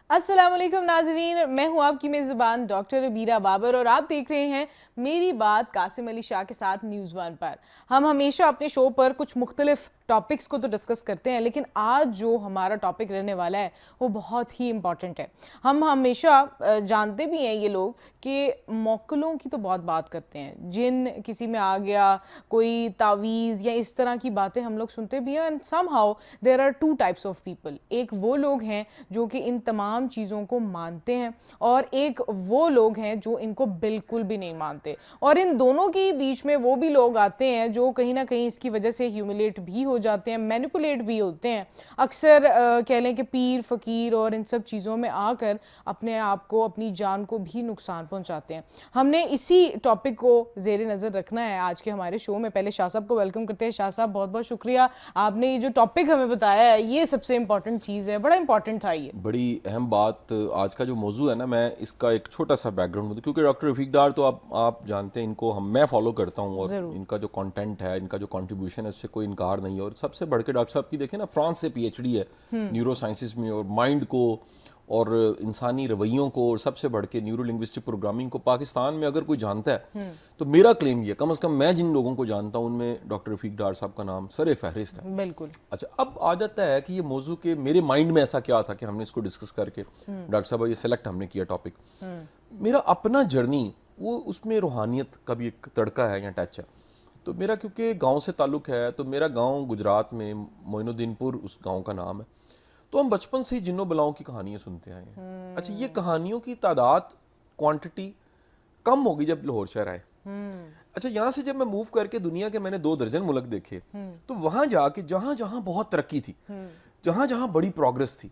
السلام علیکم ناظرین، میں ہوں آپ کی میزبان ڈاکٹر ربیرہ بابر اور آپ دیکھ رہے ہیں میری بات قاسم علی شاہ کے ساتھ نیوز ون پر۔ ہم ہمیشہ اپنے شو پر کچھ مختلف ٹاپکس کو تو ڈسکس کرتے ہیں، لیکن آج جو ہمارا ٹاپک رہنے والا ہے وہ بہت ہی امپورٹنٹ ہے۔ ہم ہمیشہ جانتے بھی ہیں یہ لوگ کہ موکلوں کی تو بہت بات کرتے ہیں، جن کسی میں آ گیا، کوئی تعویذ یا اس طرح کی باتیں ہم لوگ سنتے بھی ہیں۔ And somehow there are two types of people, ایک وہ لوگ ہیں جو کہ ان تمام چیزوں کو مانتے ہیں اور ایک وہ لوگ ہیں جو ان کو بالکل بھی نہیں مانتے، اور ان دونوں کے بیچ میں وہ بھی لوگ آتے ہیں جو کہیں نہ کہیں اس کی وجہ سے ہیوملیٹ بھی ہو جاتے ہیں، مینیپولیٹ بھی ہوتے ہیں، اکثر کہہ لیں کہ پیر فقیر اور ان سب چیزوں میں آ کر اپنے آپ کو، اپنی جان کو بھی نقصان پہنچاتے ہیں۔ ہم نے اسی ٹاپک کو زیر نظر رکھنا ہے آج کے ہمارے شو میں۔ پہلے شاہ صاحب کو ویلکم کرتے ہیں۔ شاہ صاحب بہت بہت شکریہ، آپ نے یہ جو ٹاپک ہمیں بتایا ہے یہ سب سے امپورٹنٹ چیز ہے، بڑا امپورٹنٹ تھا یہ۔ بڑی اہم بات آج کا جو موضوع ہے نا، میں اس کا ایک چھوٹا سا بیک گراؤنڈ، کیونکہ ڈاکٹر رفیق ڈار تو آپ جانتے ہیں ان کو، میں فالو کرتا ہوں، اور ان کا جو کانٹینٹ ہے، ان کا جو کنٹریبیوشن ہے، اس سے کوئی انکار نہیں ہے۔ اور سب سے بڑھ کے ڈاکٹر صاحب کی دیکھیں نا، فرانس سے پی ایچ ڈی ہے نیورو سائنسز میں، اور مائنڈ کو اور انسانی رویوں کو، اور سب سے بڑھ کے نیورو لنگوسٹک پروگرامنگ کو پاکستان میں اگر کوئی جانتا ہے تو میرا کلیم یہ، کم از کم میں جن لوگوں کو جانتا ہوں ان میں ڈاکٹر رفیق ڈار صاحب کا نام سر فہرست ہے۔ بالکل۔ اچھا، اب آ جاتا ہے کہ یہ موضوع کے میرے مائنڈ میں ایسا کیا تھا کہ ہم نے اس کو ڈسکس کر کے ڈاکٹر صاحب یہ سلیکٹ ہم نے کیا ٹاپک۔ میرا اپنا جرنی وہ اس میں روحانیت کا بھی ایک تڑکا ہے یا ٹچ ہے۔ تو میرا کیونکہ گاؤں سے تعلق ہے، تو میرا گاؤں گجرات میں معین الدین پور اس گاؤں کا نام ہے۔ تو ہم بچپن سے ہی جنوں بلاؤں کی کہانیاں سنتے آئے ہیں۔ اچھا، یہ کہانیوں کی تعداد، کوانٹٹی کم ہوگی جب لاہور شہر آئے۔ اچھا، یہاں سے جب میں موو کر کے دنیا کے میں نے 2 درجن ملک دیکھے، تو وہاں جا کے جہاں جہاں بہت ترقی تھی، جہاں جہاں بڑی پروگرس تھی،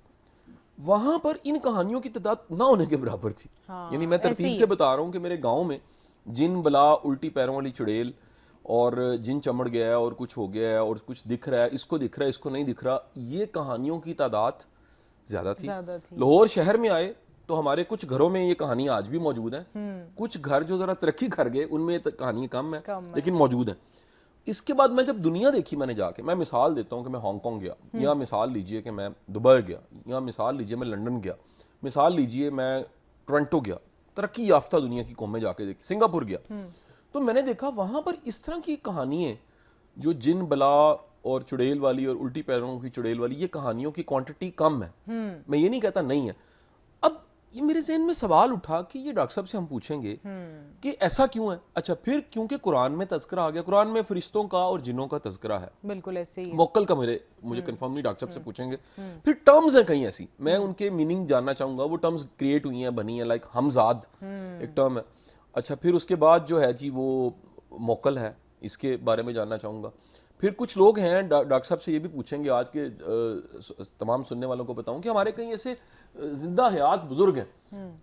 وہاں پر ان کہانیوں کی تعداد نہ ہونے کے برابر تھی۔ یعنی میں ترتیب سے بتا رہا ہوں کہ میرے گاؤں میں جن بلا، الٹی پیروں والی چڑیل، اور جن چمڑ گیا ہے، اور کچھ ہو گیا ہے، اور کچھ دکھ رہا ہے، اس کو دکھ رہا ہے، اس کو نہیں دکھ رہا، یہ کہانیوں کی تعداد زیادہ تھی۔ لاہور شہر میں آئے تو ہمارے کچھ گھروں میں یہ کہانیاں آج بھی موجود ہیں، کچھ گھر جو ذرا ترقی کر گئے ان میں کہانیاں کم ہیں لیکن موجود ہیں۔ اس کے بعد میں جب دنیا دیکھی، میں نے جا کے، میں مثال دیتا ہوں کہ میں ہانگ کانگ گیا، یا مثال لیجئے کہ میں دبئی گیا، یا مثال لیجئے میں لنڈن گیا، مثال لیجئے میں ٹورنٹو گیا، ترقی یافتہ دنیا کی قومیں جا کے دیکھی، سنگاپور گیا، تو میں نے دیکھا وہاں پر اس طرح کی کہانیاں جو جن بلا اور چڑیل والی اور الٹی پیروں کی چڑیل والی، یہ کہانیوں کی کوانٹٹی کم ہے۔ میں یہ نہیں کہتا نہیں ہے۔ اب یہ میرے ذہن میں سوال اٹھا کہ یہ ڈاکٹر صاحب سے ہم پوچھیں گے کہ ایسا کیوں ہے۔ اچھا، پھر کیونکہ قرآن میں تذکرہ آ گیا، قرآن میں فرشتوں کا اور جنوں کا تذکرہ ہے، بالکل ایسے ہی موکل کا مجھے کنفرم نہیں، ڈاکٹر صاحب سے پوچھیں گے۔ پھر ٹرمز ہیں کہیں ایسی، میں ان کے میننگ جاننا چاہوں گا، وہ ٹرمز کریٹ ہوئی ہیں، بنی ہیں، لائک ہمزاد ایک ٹرم ہے۔ اچھا، پھر اس کے بعد جو ہے جی وہ موکل ہے، اس کے بارے میں جاننا چاہوں گا۔ پھر کچھ لوگ ہیں، ڈاکٹر صاحب سے یہ بھی پوچھیں گے، آج کے تمام سننے والوں کو بتاؤں کہ ہمارے کہیں ایسے زندہ حیات بزرگ ہیں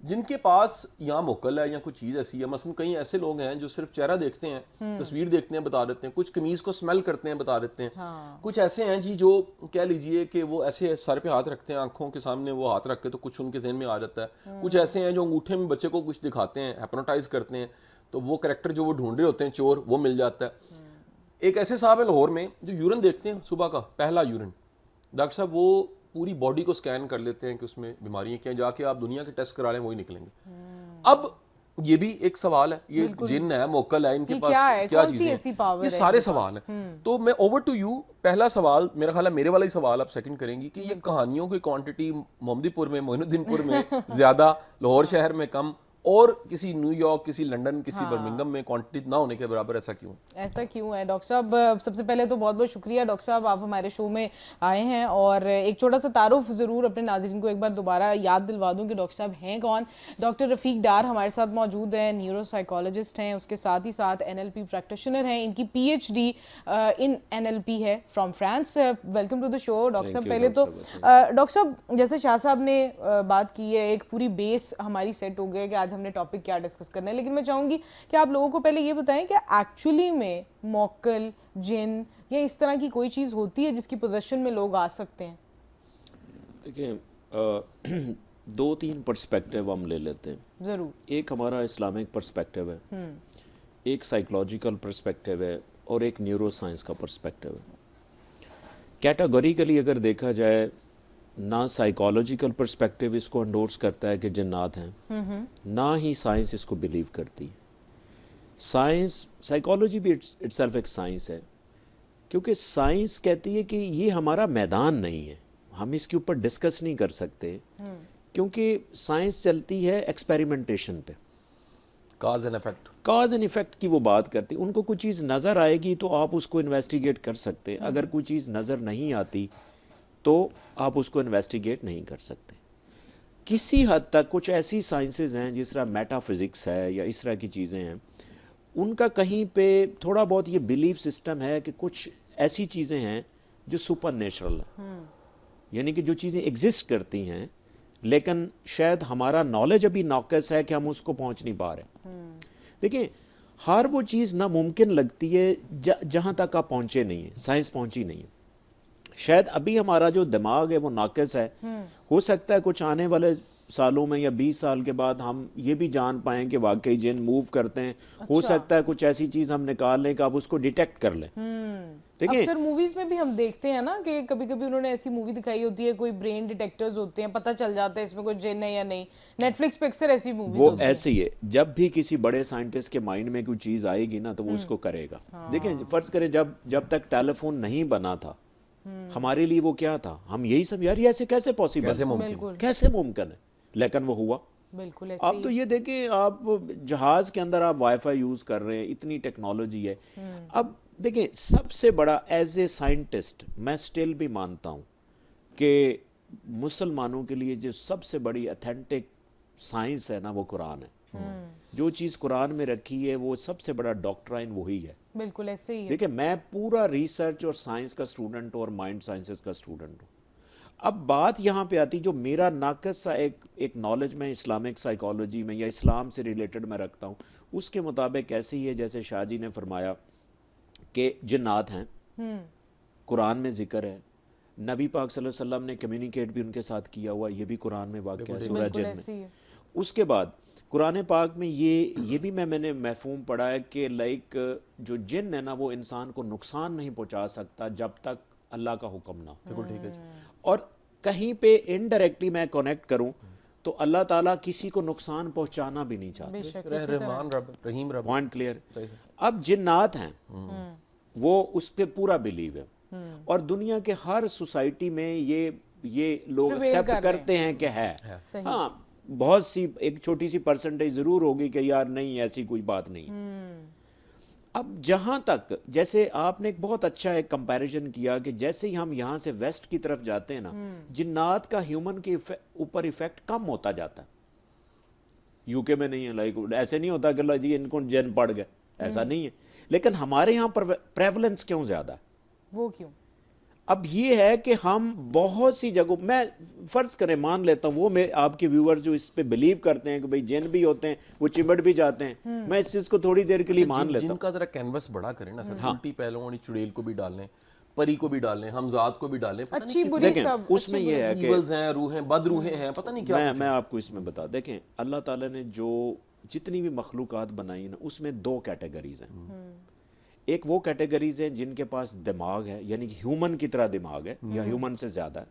جن کے پاس یا موکل ہے یا کوئی چیز ایسی ہے۔ مثلا کئی ایسے لوگ ہیں جو صرف چہرہ دیکھتے ہیں، تصویر دیکھتے ہیں، بتا دیتے ہیں، کچھ قمیض کو سمیل کرتے ہیں، بتا دیتے ہیں، کچھ ایسے ہیں جی جو کہہ لیجئے کہ وہ ایسے سر پہ ہاتھ رکھتے ہیں، آنکھوں کے سامنے وہ ہاتھ رکھ کے تو کچھ ان کے ذہن میں آ جاتا ہے، کچھ ایسے ہیں جو انگوٹھے میں بچے کو کچھ دکھاتے ہیں، ہیپنوٹائز کرتے ہیں، تو وہ کریکٹر جو وہ ڈھونڈ رہے ہوتے ہیں، چور، وہ مل جاتا ہے۔ ایک ایسے صاحب ہیں لاہور میں جو یورن دیکھتے ہیں، صبح کا پہلا یورن، ڈاکٹر صاحب وہ پوری باڈی کو سکین کر لیتے ہیں کہ اس میں بیماریاں کیا ہیں، جا کے آپ دنیا کے ٹیسٹ کرا لیں وہی نکلیں گے۔ اب یہ بھی ایک سوال ہے، یہ جن ہے، موکل ہے، ان کے پاس کیا چیزیں ہیں، یہ سارے سوال ہیں۔ تو میں اوور ٹو یو، پہلا سوال میرا خیال ہے میرے والا ہی سوال آپ سیکنڈ کریں گی کہ یہ کہانیوں کی کوانٹٹی محمدی پور میں، معین الدین پور میں زیادہ، لاہور شہر میں کم، اور کسی نیو یارک، کسی لنڈن، کسی برمنگم میں کوانٹٹی نہ ہونے کے برابر، ایسا کیوں؟ ایسا کیوں ہے ڈاکٹر صاحب؟ سب سے پہلے تو بہت بہت شکریہ ڈاکٹر صاحب، آپ ہمارے شو میں آئے ہیں، اور ایک چھوٹا سا تعارف ضرور اپنے ناظرین کو ایک بار دوبارہ یاد دلوا دوں کہ ڈاکٹر صاحب ہیں کون۔ ڈاکٹر رفیق ڈار ہمارے ساتھ موجود ہیں، نیورو سائیکالوجسٹ ہیں، اس کے ساتھ ہی ساتھ NLP پریکٹیشنر ہیں، ان کی PhD ان NLP ہے from France. Welcome to the show doctor صاحب۔ پہلے تو ڈاکٹر صاحب جیسے شاہ صاحب نے بات کی ہے، ایک پوری بیس ہماری سیٹ ہو گیا کہ آج ہم نے ٹاپک کیا ڈسکس کرنا ہے، لیکن میں چاہوں گی کہ آپ لوگوں کو پہلے یہ بتائیں کہ ایکچولی میں موکل، جن یا اس طرح کی کوئی چیز ہوتی ہے جس کی پوزیشن میں لوگ آ سکتے ہیں؟ دیکھیں، 2-3 پرسپیکٹیو ہم لے لیتے ہیں ضرور۔ ایک ہمارا اسلامک پرسپیکٹیو ہے، ایک سائیکولوجیکل پرسپیکٹیو ہے، اور ایک نیورو سائنس کا پرسپیکٹیو ہے۔ کیٹاگوریکلی اگر دیکھا جائے نہ سائیکالوجیکل پرسپیکٹیو اس کو انڈورس کرتا ہے کہ جنات ہیں، نہ ہی سائنس اس کو بلیو کرتی ہے. سائنس، سائیکالوجی بھی اٹ سیلف ایک سائنس ہے، کیونکہ سائنس کہتی ہے کہ یہ ہمارا میدان نہیں ہے، ہم اس کے اوپر ڈسکس نہیں کر سکتے، کیونکہ سائنس چلتی ہے ایکسپیریمنٹیشن پہ. Cause and effect, cause and effect کی وہ بات کرتی. ان کو کوئی چیز نظر آئے گی تو آپ اس کو انویسٹیگیٹ کر سکتے، اگر کوئی چیز نظر نہیں آتی تو آپ اس کو انویسٹیگیٹ نہیں کر سکتے. کسی حد تک کچھ ایسی سائنسز ہیں جس طرح میٹا فزکس ہے یا اس طرح کی چیزیں ہیں، ان کا کہیں پہ تھوڑا بہت یہ بلیف سسٹم ہے کہ کچھ ایسی چیزیں ہیں جو سپر نیچرل ہیں، یعنی کہ جو چیزیں ایگزسٹ کرتی ہیں لیکن شاید ہمارا نالج ابھی ناقص ہے کہ ہم اس کو پہنچ نہیں پا رہے. دیکھیں، ہر وہ چیز ناممکن لگتی ہے جہاں تک آپ پہنچے نہیں ہیں، سائنس پہنچی نہیں ہے. شاید ابھی ہمارا جو دماغ ہے وہ ناقص ہے، ہو سکتا ہے کچھ آنے والے سالوں میں یا 20 سال کے بعد ہم یہ بھی جان پائیں کہ واقعی جن موو کرتے ہیں. ہو سکتا ہے کچھ ایسی چیز ہم نکال لیں کہ آپ اس کو ڈیٹیکٹ کر لیں. اکثر موویز میں بھی ہم دیکھتے ہیں نا کہ کبھی کبھی انہوں نے ایسی مووی دکھائی ہوتی ہے، کوئی برین ڈیٹیکٹرز ہوتے ہیں، پتہ چل جاتا ہے اس میں کوئی جن ہے یا نہیں. نیٹ فلکس پہ اکثر ایسی موویز وہ ہوتی ہیں. ایسے ہی ہے، جب بھی کسی بڑے سائنٹسٹ کے مائنڈ میں کوئی چیز آئے گی نا تو وہ اس کو کرے گا. دیکھیں، فرض کریں جب تک ٹیلی فون نہیں بنا تھا ہمارے لیے وہ کیا تھا، ہم یہی سب یار یہ ایسے کیسے پاسبل، کیسے ممکن ہے، لیکن وہ ہوا. بالکل. اب تو یہ دیکھیں، آپ جہاز کے اندر آپ وائی فائی یوز کر رہے ہیں، اتنی ٹیکنالوجی ہے. اب دیکھیں، سب سے بڑا ایز اے سائنٹسٹ میں سٹل بھی مانتا ہوں کہ مسلمانوں کے لیے جو سب سے بڑی اتھینٹک سائنس ہے نا وہ قرآن ہے. جو چیز قرآن میں رکھی ہے وہ سب سے بڑا ڈاکٹرائن وہی ہے. بالکل ایسے ہی ہے. دیکھیں، میں پورا ریسرچ اور سائنس کا اسٹوڈنٹ ہوں اور مائنڈ سائنسز کا اسٹوڈنٹ ہوں. اب بات یہاں پہ آتی، جو میرا ناقص سا ایک نالج میں اسلامک سائیکالوجی میں یا اسلام سے ریلیٹڈ میں رکھتا ہوں، اس کے مطابق ایسے ہی ہے جیسے شاہ جی نے فرمایا کہ جنات ہیں، قرآن میں ذکر ہے، نبی پاک صلی اللہ علیہ وسلم نے کمیونیکیٹ بھی ان کے ساتھ کیا ہوا، یہ بھی قرآن میں واقع ہے سورہ جن میں. اس کے بعد قرآن پاک میں یہ بھی میں نے مفہوم پڑھا ہے کہ لائک جو جن ہے نا وہ انسان کو نقصان نہیں پہنچا سکتا جب تک اللہ کا حکم نہ ہو. بالکل ٹھیک ہے. اور کہیں پہ انڈائریکٹلی میں کنیکٹ کروں تو اللہ تعالیٰ کسی کو نقصان پہنچانا بھی نہیں چاہتے. رحمان رب، رحیم رب. Point clear. اب جنات ہیں وہ اس پہ پورا بلیو ہے، اور دنیا کے ہر سوسائٹی میں یہ لوگ ایکسیپٹ کرتے ہیں کہ ہے. ہاں، بہت سی ایک چھوٹی سی پرسنٹیج ضرور ہوگی کہ یار نہیں ایسی کوئی بات نہیں. اب جہاں تک جیسے آپ نے ایک بہت اچھا ایک کمپیریزن کیا کہ جیسے ہی ہم یہاں سے ویسٹ کی طرف جاتے ہیں نا، جنات کا ہیومن کے اوپر ایفیکٹ کم ہوتا جاتا ہے. یو کے میں نہیں ہے، لائک ایسے نہیں ہوتا کہ جی ان کو جن پڑ گئے، ایسا نہیں ہے. لیکن ہمارے یہاں پر پریولنس کیوں زیادہ ہے؟ وہ کیوں؟ اب یہ ہے کہ ہم بہت سی جگہوں، میں فرض کریں مان لیتا ہوں وہ میں آپ کے ویور جو اس پہ بلیو کرتے ہیں کہ بھئی جن بھی ہوتے ہیں وہ چمٹ بھی جاتے ہیں، میں اس چیز کو تھوڑی دیر کے لیے مان لیتا ہوں. جن کا ذرا کینوس بڑا کریں نا سر، الٹی پہلوؤں والی چڑیل کو بھی ڈال لیں، پری کو بھی ڈال لیں، ہمزاد کو بھی ڈال لیں. اچھی بری سب اس میں یہ ہے کہ ایولز ہیں، روحیں، بد روحیں ہیں، پتہ نہیں کیا. میں آپ کو اس میں بتا، دیکھیں اللہ تعالیٰ نے جو جتنی بھی مخلوقات بنائی نا اس میں 2 کیٹیگریز ہیں. ایک وہ کیٹیگریز ہیں جن کے پاس دماغ ہے، یعنی کہ ہیومن کی طرح دماغ ہے یا ہیومن سے زیادہ ہے،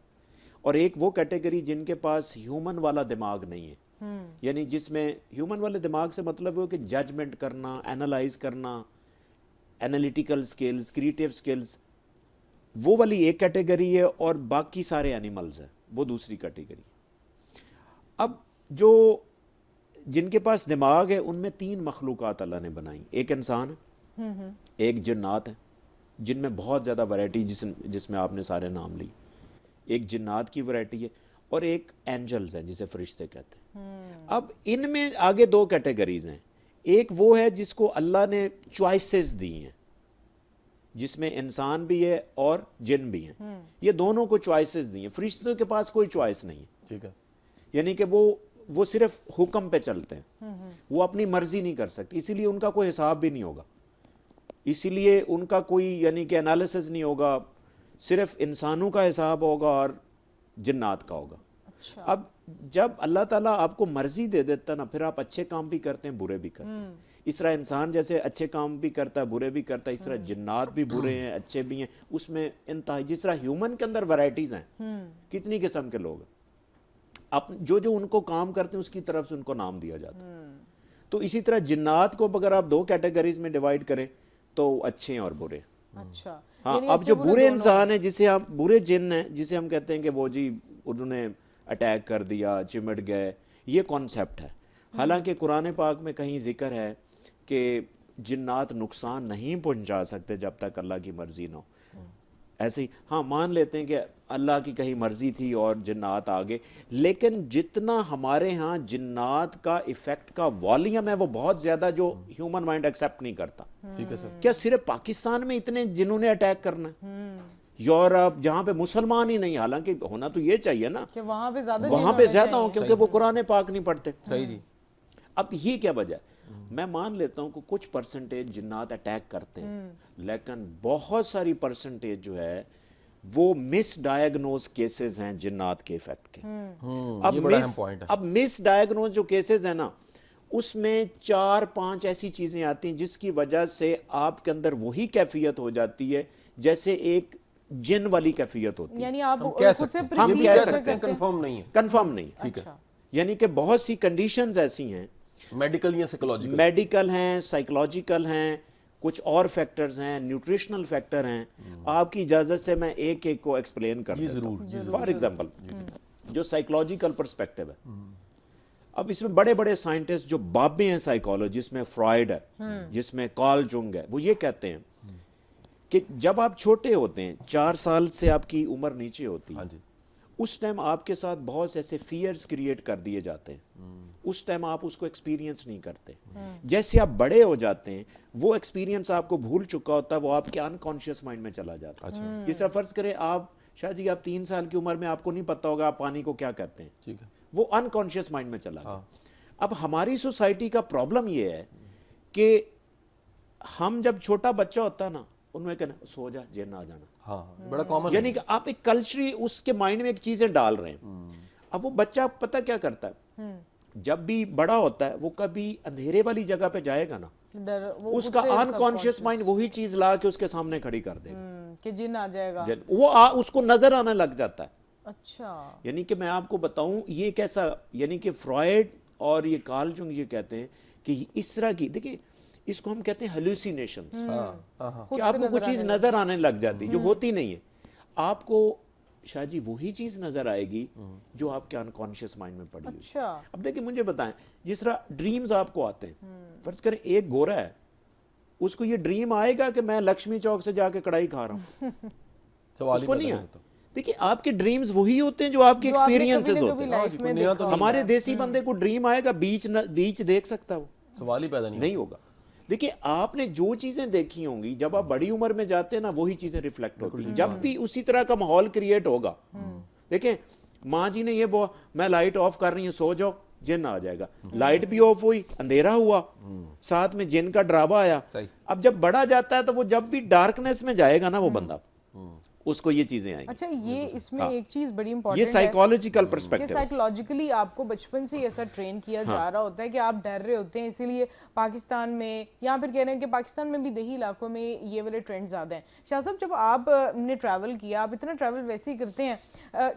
اور ایک وہ کیٹیگری جن کے پاس ہیومن والا دماغ نہیں ہے. یعنی جس میں ہیومن والے دماغ سے مطلب ہے کہ ججمنٹ کرنا، اینالائز کرنا، انالیٹیکل سکلز، کریٹیو سکلز، وہ والی ایک کیٹیگری ہے، اور باقی سارے اینیملز ہیں وہ دوسری کیٹیگری. اب جو جن کے پاس دماغ ہے ان میں 3 مخلوقات اللہ نے بنائی. ایک انسان ہے، ایک جنات ہیں جن میں بہت زیادہ ویرائٹی، جس میں آپ نے سارے نام لی، ایک جنات کی ویرائٹی ہے، اور ایک اینجلز ہیں جسے فرشتے کہتے ہیں. اب ان میں آگے 2 کیٹیگریز ہیں. ایک وہ ہے جس کو اللہ نے چوائسز دی ہیں، جس میں انسان بھی ہے اور جن بھی ہیں، یہ دونوں کو چوائسز دی ہیں. فرشتوں کے پاس کوئی چوائس نہیں ہے. ٹھیک ہے، یعنی کہ وہ صرف حکم پہ چلتے ہیں، وہ اپنی مرضی نہیں کر سکتے، اسی لیے ان کا کوئی حساب بھی نہیں ہوگا، اسی لیے ان کا کوئی یعنی کہ انالیسز نہیں ہوگا، صرف انسانوں کا حساب ہوگا اور جنات کا ہوگا. اب جب اللہ تعالیٰ آپ کو مرضی دے دیتا نا پھر آپ اچھے کام بھی کرتے ہیں برے بھی کرتے ہیں. اس طرح انسان جیسے اچھے کام بھی کرتا ہے برے بھی کرتا ہے, اس طرح جنات بھی برے ہیں اچھے بھی ہیں. اس میں انتہائی, جس طرح ہیومن کے اندر ورائٹیز ہیں, کتنی قسم کے لوگ ہیں, جو ان کو کام کرتے ہیں اس کی طرف سے ان کو نام دیا جاتا ہے. تو اسی طرح جنات کو اگر آپ 2 کیٹیگریز میں ڈیوائڈ کریں تو اچھے ہیں اور برے. اچھا ہاں, اب جو برے انسان ہیں جسے ہم برے جن ہیں جسے ہم کہتے ہیں کہ وہ جی انہوں نے اٹیک کر دیا, چمٹ گئے, یہ کانسیپٹ ہے. حالانکہ قرآن پاک میں کہیں ذکر ہے کہ جنات نقصان نہیں پہنچا سکتے جب تک اللہ کی مرضی نہ ہو. ایسے ہی ہاں مان لیتے ہیں کہ اللہ کی کہیں مرضی تھی اور جنات آگے, لیکن جتنا ہمارے ہاں جنات کا ایفیکٹ کا والیوم ہے وہ بہت زیادہ جو ہیومن مائنڈ ایکسیپٹ نہیں کرتا. ٹھیک ہے سر. کیا صرف پاکستان میں اتنے جنہوں نے اٹیک کرنا ہے؟ یورپ جہاں پہ مسلمان ہی نہیں, حالانکہ ہونا تو یہ چاہیے نا کہ وہاں پہ زیادہ ہوں کیونکہ وہ قرآن پاک نہیں پڑھتے. صحیح جی. اب یہ کیا وجہ ہے؟ میں مان لیتا ہوں کہ کچھ پرسنٹیج جنات اٹیک کرتے ہیں, لیکن بہت ساری پرسنٹیج جو ہے وہ مس ڈائیگنوز کیسز ہیں جنات کے ایفیکٹ کے. اب مس ڈائیگنوز جو کیسز ہیں نا اس میں 4-5 ایسی چیزیں آتی ہیں جس کی وجہ سے آپ کے اندر وہی کیفیت ہو جاتی ہے جیسے ایک جن والی کیفیت ہوتی ہے. یعنی آپ کہہ سکتے ہیں کنفرم نہیں ہے. کنفرم نہیں. ٹھیک ہے. یعنی کہ بہت سی کنڈیشنز ایسی ہیں, میڈیکل یا سائیکولوجیکل, میڈیکل ہیں, سائیکولوجیکل ہیں, کچھ اور فیکٹرز ہیں, نیوٹریشنل فیکٹر ہیں. آپ کی اجازت سے میں ایک ایک کو ایکسپلین کر دیتا ہوں. فار ایگزامپل جو سائیکولوجیکل پرسپیکٹیو ہے, اب اس میں بڑے بڑے سائنٹسٹ جو بابے ہیں سائیکالوجی, جس میں فرائڈ ہے, جس میں کارل جنگ ہے, وہ یہ کہتے ہیں کہ جب آپ چھوٹے ہوتے ہیں 4 سال سے آپ کی عمر نیچے ہوتی ہے, اس ٹائم آپ کے ساتھ بہت سے ایسے فیئرز کریٹ کر دیے جاتے ہیں, اس ٹائم آپ اس کو ایکسپیرینس نہیں کرتے. جیسے آپ بڑے ہو جاتے ہیں وہ ایکسپیرینس آپ کو بھول چکا ہوتا ہے, وہ آپ کے انکانشیس مائنڈ میں چلا جاتا ہے. اس طرح فرض کریں آپ شاہ جی آپ 3 سال کی عمر میں آپ کو نہیں پتا ہوگا آپ پانی کو کیا کہتے ہیں, وہ انکانشیس مائنڈ میں چلا گیا. اب ہماری سوسائٹی کا پرابلم یہ ہے کہ ہم جب چھوٹا بچہ ہوتا ہے نا ان میں کہنا سو جا جن آ جانا, ہاں بڑا کامن, یعنی کہ آپ ایک کلچری اس کے مائنڈ میں ایک چیزیں ڈال رہے ہیں. اب وہ بچہ پتہ کیا کرتا ہے, جب بھی بڑا ہوتا ہے وہ کبھی اندھیرے والی جگہ پہ جائے گا نا, اس کا انکانشیس مائنڈ وہی چیز لا کے اس کے سامنے کھڑی کر دے گا کہ جن آ جائے گا, وہ اس کو نظر آنے لگ جاتا ہے. اچھا, یعنی کہ میں آپ کو بتاؤں یہ کیسا, یعنی کہ فرائڈ اور یہ کارل جنگ یہ کہتے ہیں کہ اس طرح کی, دیکھیں اس کو ہم کہتے ہیں ہیلوسینیشنز, کہ آپ کو کوئی چیز نظر آنے لگ جاتی جو ہوتی نہیں ہے. آپ کو شاہ جی وہی چیز نظر آئے گی جو آپ کے انکانشیس مائنڈ میں پڑی ہوئی. اب دیکھیں مجھے بتائیں, جس طرح ڈریمز آپ کو آتے ہیں, فرض کریں ایک گورا ہے, اس کو یہ ڈریم آئے گا کہ میں لکشمی چوک سے جا کے کڑھائی کھا رہا ہوں, اس کو نہیں آئے. دیکھیے آپ کے ڈریمز وہی ہوتے ہیں جو آپ کے ایکسپیرینسز ہوتے ہیں. ہمارے دیسی بندے کو ڈریم آئے گا بیچ دیکھ سکتا, وہ سوال ہی پیدا نہیں ہوگا. دیکھیں آپ نے جو چیزیں دیکھی ہوں گی جب آپ بڑی عمر میں جاتے ہیں نا وہی چیزیں ریفلیکٹ ہوتی ہیں. جب بھی اسی طرح کا ماحول کریٹ ہوگا, دیکھیں ماں جی نے یہ میں لائٹ آف کر رہی ہوں سو جاؤ, جن آ جائے گا. لائٹ بھی آف ہوئی, اندھیرا ہوا, ساتھ میں جن کا ڈراوا آیا. اب جب بڑا جاتا ہے تو وہ جب بھی ڈارکنیس میں جائے گا نا وہ بندہ, اس کو یہ چیزیں آئیں گی. اچھا یہ اس میں ایک چیز بڑی امپورٹنٹ ہے, یہ سائیکالوجیکل پرسپیکٹیو, سائیکولوجیکلی آپ کو بچپن سے ایسا ٹرین کیا جا رہا ہوتا ہے کہ آپ ڈر رہے ہوتے ہیں, اسی لیے پاکستان میں یا پھر کہہ رہے ہیں کہ پاکستان میں بھی دیہی علاقوں میں یہ والے ٹرینڈ زیادہ ہیں. شاہ صاحب جب آپ نے ٹریول کیا, آپ اتنا ٹریول ویسے ہی کرتے ہیں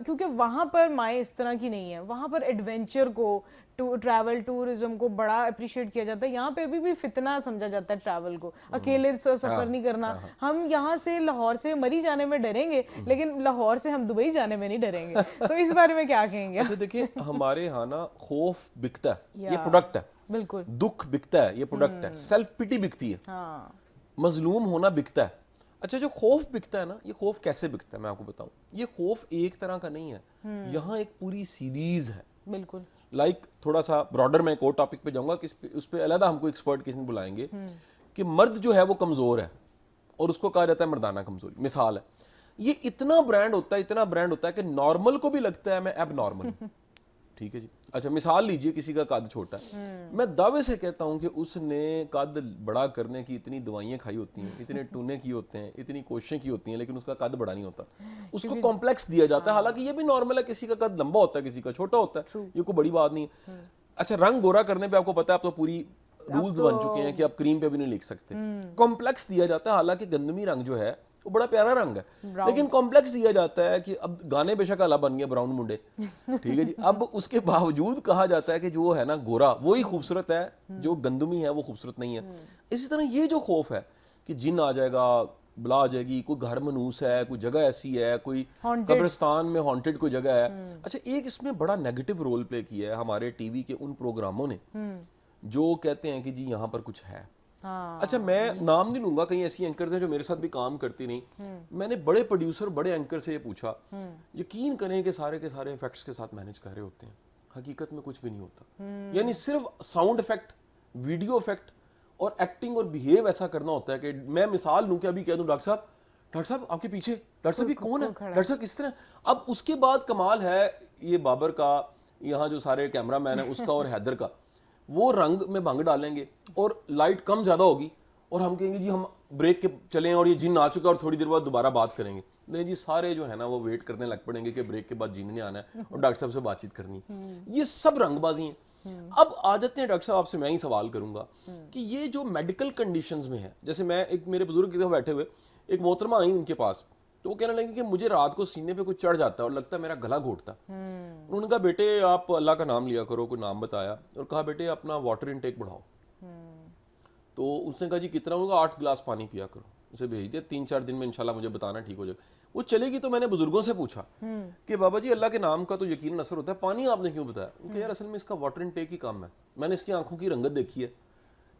کیونکہ وہاں پر مائیں اس طرح کی نہیں ہیں, وہاں پر ایڈونچر کو ٹریول ٹورزم کو بڑا اپریشیٹ کیا جاتا ہے. یہاں پہ ابھی بھی فتنہ سمجھا جاتا ہے ٹریول کو, اکیلے سفر نہیں کرنا. ہم یہاں سے لاہور سے مری جانے میں ڈریں گے لیکن لاہور سے ہم دبئی جانے میں نہیں ڈریں گے, تو اس بارے میں کیا کہیں گے؟ اچھا دیکھیں ہمارے ہاں نا خوف بکتا ہے, یہ پروڈکٹ ہے, بالکل دکھ بکتا ہے, یہ پروڈکٹ ہے. سیلف پٹی بکتی ہے, مظلوم ہونا بکتا ہے. اچھا جو خوف بکتا ہے نا, یہ خوف کیسے بکتا ہے میں آپ کو بتاؤں. یہ خوف ایک طرح کا نہیں ہے, یہاں ایک پوری سیریز ہے. بالکل لائک تھوڑا سا براڈر میں ایک اور ٹاپک پہ جاؤں گا کہ اس پہ علیحدہ ہم کو ایکسپرٹ کسی نے بلائیں گے کہ مرد جو ہے وہ کمزور ہے اور اس کو کہا جاتا ہے مردانہ کمزوری. مثال ہے, یہ اتنا برانڈ ہوتا ہے کہ نارمل کو بھی لگتا ہے میں اب نارمل ہوں. ٹھیک ہے جی. اچھا مثال لیجئے کسی کا قد چھوٹا ہے, میں دعوے سے کہتا ہوں کہ اس نے قد بڑا کرنے کی اتنی دوائیاں کھائی ہوتی ہیں, اتنے ٹونے کی ہوتے ہیں, اتنی کوششیں کی ہوتی ہیں, لیکن اس کا قد بڑا نہیں ہوتا. اس کو کمپلیکس دیا جاتا ہے, حالانکہ یہ بھی نارمل ہے, کسی کا قد لمبا ہوتا ہے, کسی کا چھوٹا ہوتا ہے, یہ کوئی بڑی بات نہیں ہے. اچھا رنگ گورا کرنے پہ آپ کو پتا ہے اب تو پوری رولز بن چکے ہیں کہ آپ کریم پہ بھی نہیں لکھ سکتے. کمپلیکس دیا جاتا ہے, حالانکہ گندمی رنگ جو ہے وہ بڑا پیارا رنگ ہے, لیکن کمپلیکس دیا جاتا ہے کہ اب گانے بے شک اعلیٰ بن گئے براؤن منڈے, ٹھیک ہے جی. اب اس کے باوجود کہا جاتا ہے کہ جو ہے نا گورا وہی خوبصورت ہے, جو گندمی ہے وہ خوبصورت نہیں ہے. اسی طرح یہ جو خوف ہے کہ جن آ جائے گا, بلا آ جائے گی, کوئی گھر منوس ہے, کوئی جگہ ایسی ہے, کوئی قبرستان میں ہانٹڈ کوئی جگہ ہے. اچھا ایک اس میں بڑا نیگیٹو رول پلے کیا ہے ہمارے ٹی وی کے ان پروگراموں نے جو کہتے ہیں کہ جی یہاں پر کچھ ہے. اچھا میں نام نہیں لوں گا, کئی ایسی اینکرز ہیں جو میرے ساتھ بھی کام کرتی نہیں, میں نے بڑے پروڈیوسر بڑے اینکر سے یہ پوچھا, یقین کریں کہ سارے کے سارے ایفیکٹس کے ساتھ مینج کر رہے ہوتے ہیں, حقیقت میں کچھ بھی نہیں ہوتا. یعنی صرف ساؤنڈ ایفیکٹ, ویڈیو ایفیکٹ اور ایکٹنگ اور بیہیو ایسا کرنا ہوتا ہے کہ میں مثال لوں کہ ابھی کہہ دوں ڈاکٹر صاحب آپ کے پیچھے, ڈاکٹر صاحب یہ کون ہے, ڈاکٹر صاحب کس طرح. اب اس کے بعد کمال ہے یہ بابر کا, یہاں جو سارے کیمرہ مین ہیں اس کا اور حیدر کا, وہ رنگ میں بھنگ ڈالیں گے اور لائٹ کم زیادہ ہوگی اور ہم کہیں گے جی ہم بریک کے چلیں اور یہ جن آ چکا اور تھوڑی دیر بعد دوبارہ بات کریں گے. نہیں جی سارے جو ہے نا وہ ویٹ کرنے لگ پڑیں گے کہ بریک کے بعد جن نے آنا ہے اور ڈاکٹر صاحب سے بات چیت کرنی ہے. یہ سب رنگ بازی ہیں. اب آ جاتے ہیں ڈاکٹر صاحب, آپ سے میں ہی سوال کروں گا کہ یہ جو میڈیکل کنڈیشنز میں ہے, جیسے میں ایک میرے بزرگ کی طرف بیٹھے ہوئے ایک محترمہ آئی ان کے پاس, تو وہ کہنے لگے کہ مجھے رات کو سینے پہ کوئی چڑھ جاتا ہے اور لگتا ہے میرا گلا گھوٹتا. انہوں نے کہا بیٹے آپ اللہ کا نام لیا کرو, کوئی نام بتایا اور کہا بیٹے اپنا واٹر انٹیک بڑھاؤ. تو اس نے کہا جی کتنا ہوگا, 8 گلاس پانی پیا کرو. اسے بھیج دیا, 3-4 دن میں انشاءاللہ مجھے بتانا ٹھیک ہو جائے. وہ چلے گی تو میں نے بزرگوں سے پوچھا کہ بابا جی اللہ کے نام کا تو یقین اثر ہوتا ہے, پانی آپ نے کیوں بتایا؟ کہ یار اصل میں اس کا واٹر انٹیک ہی کم ہے, میں نے اس کی آنکھوں کی رنگت دیکھی ہے,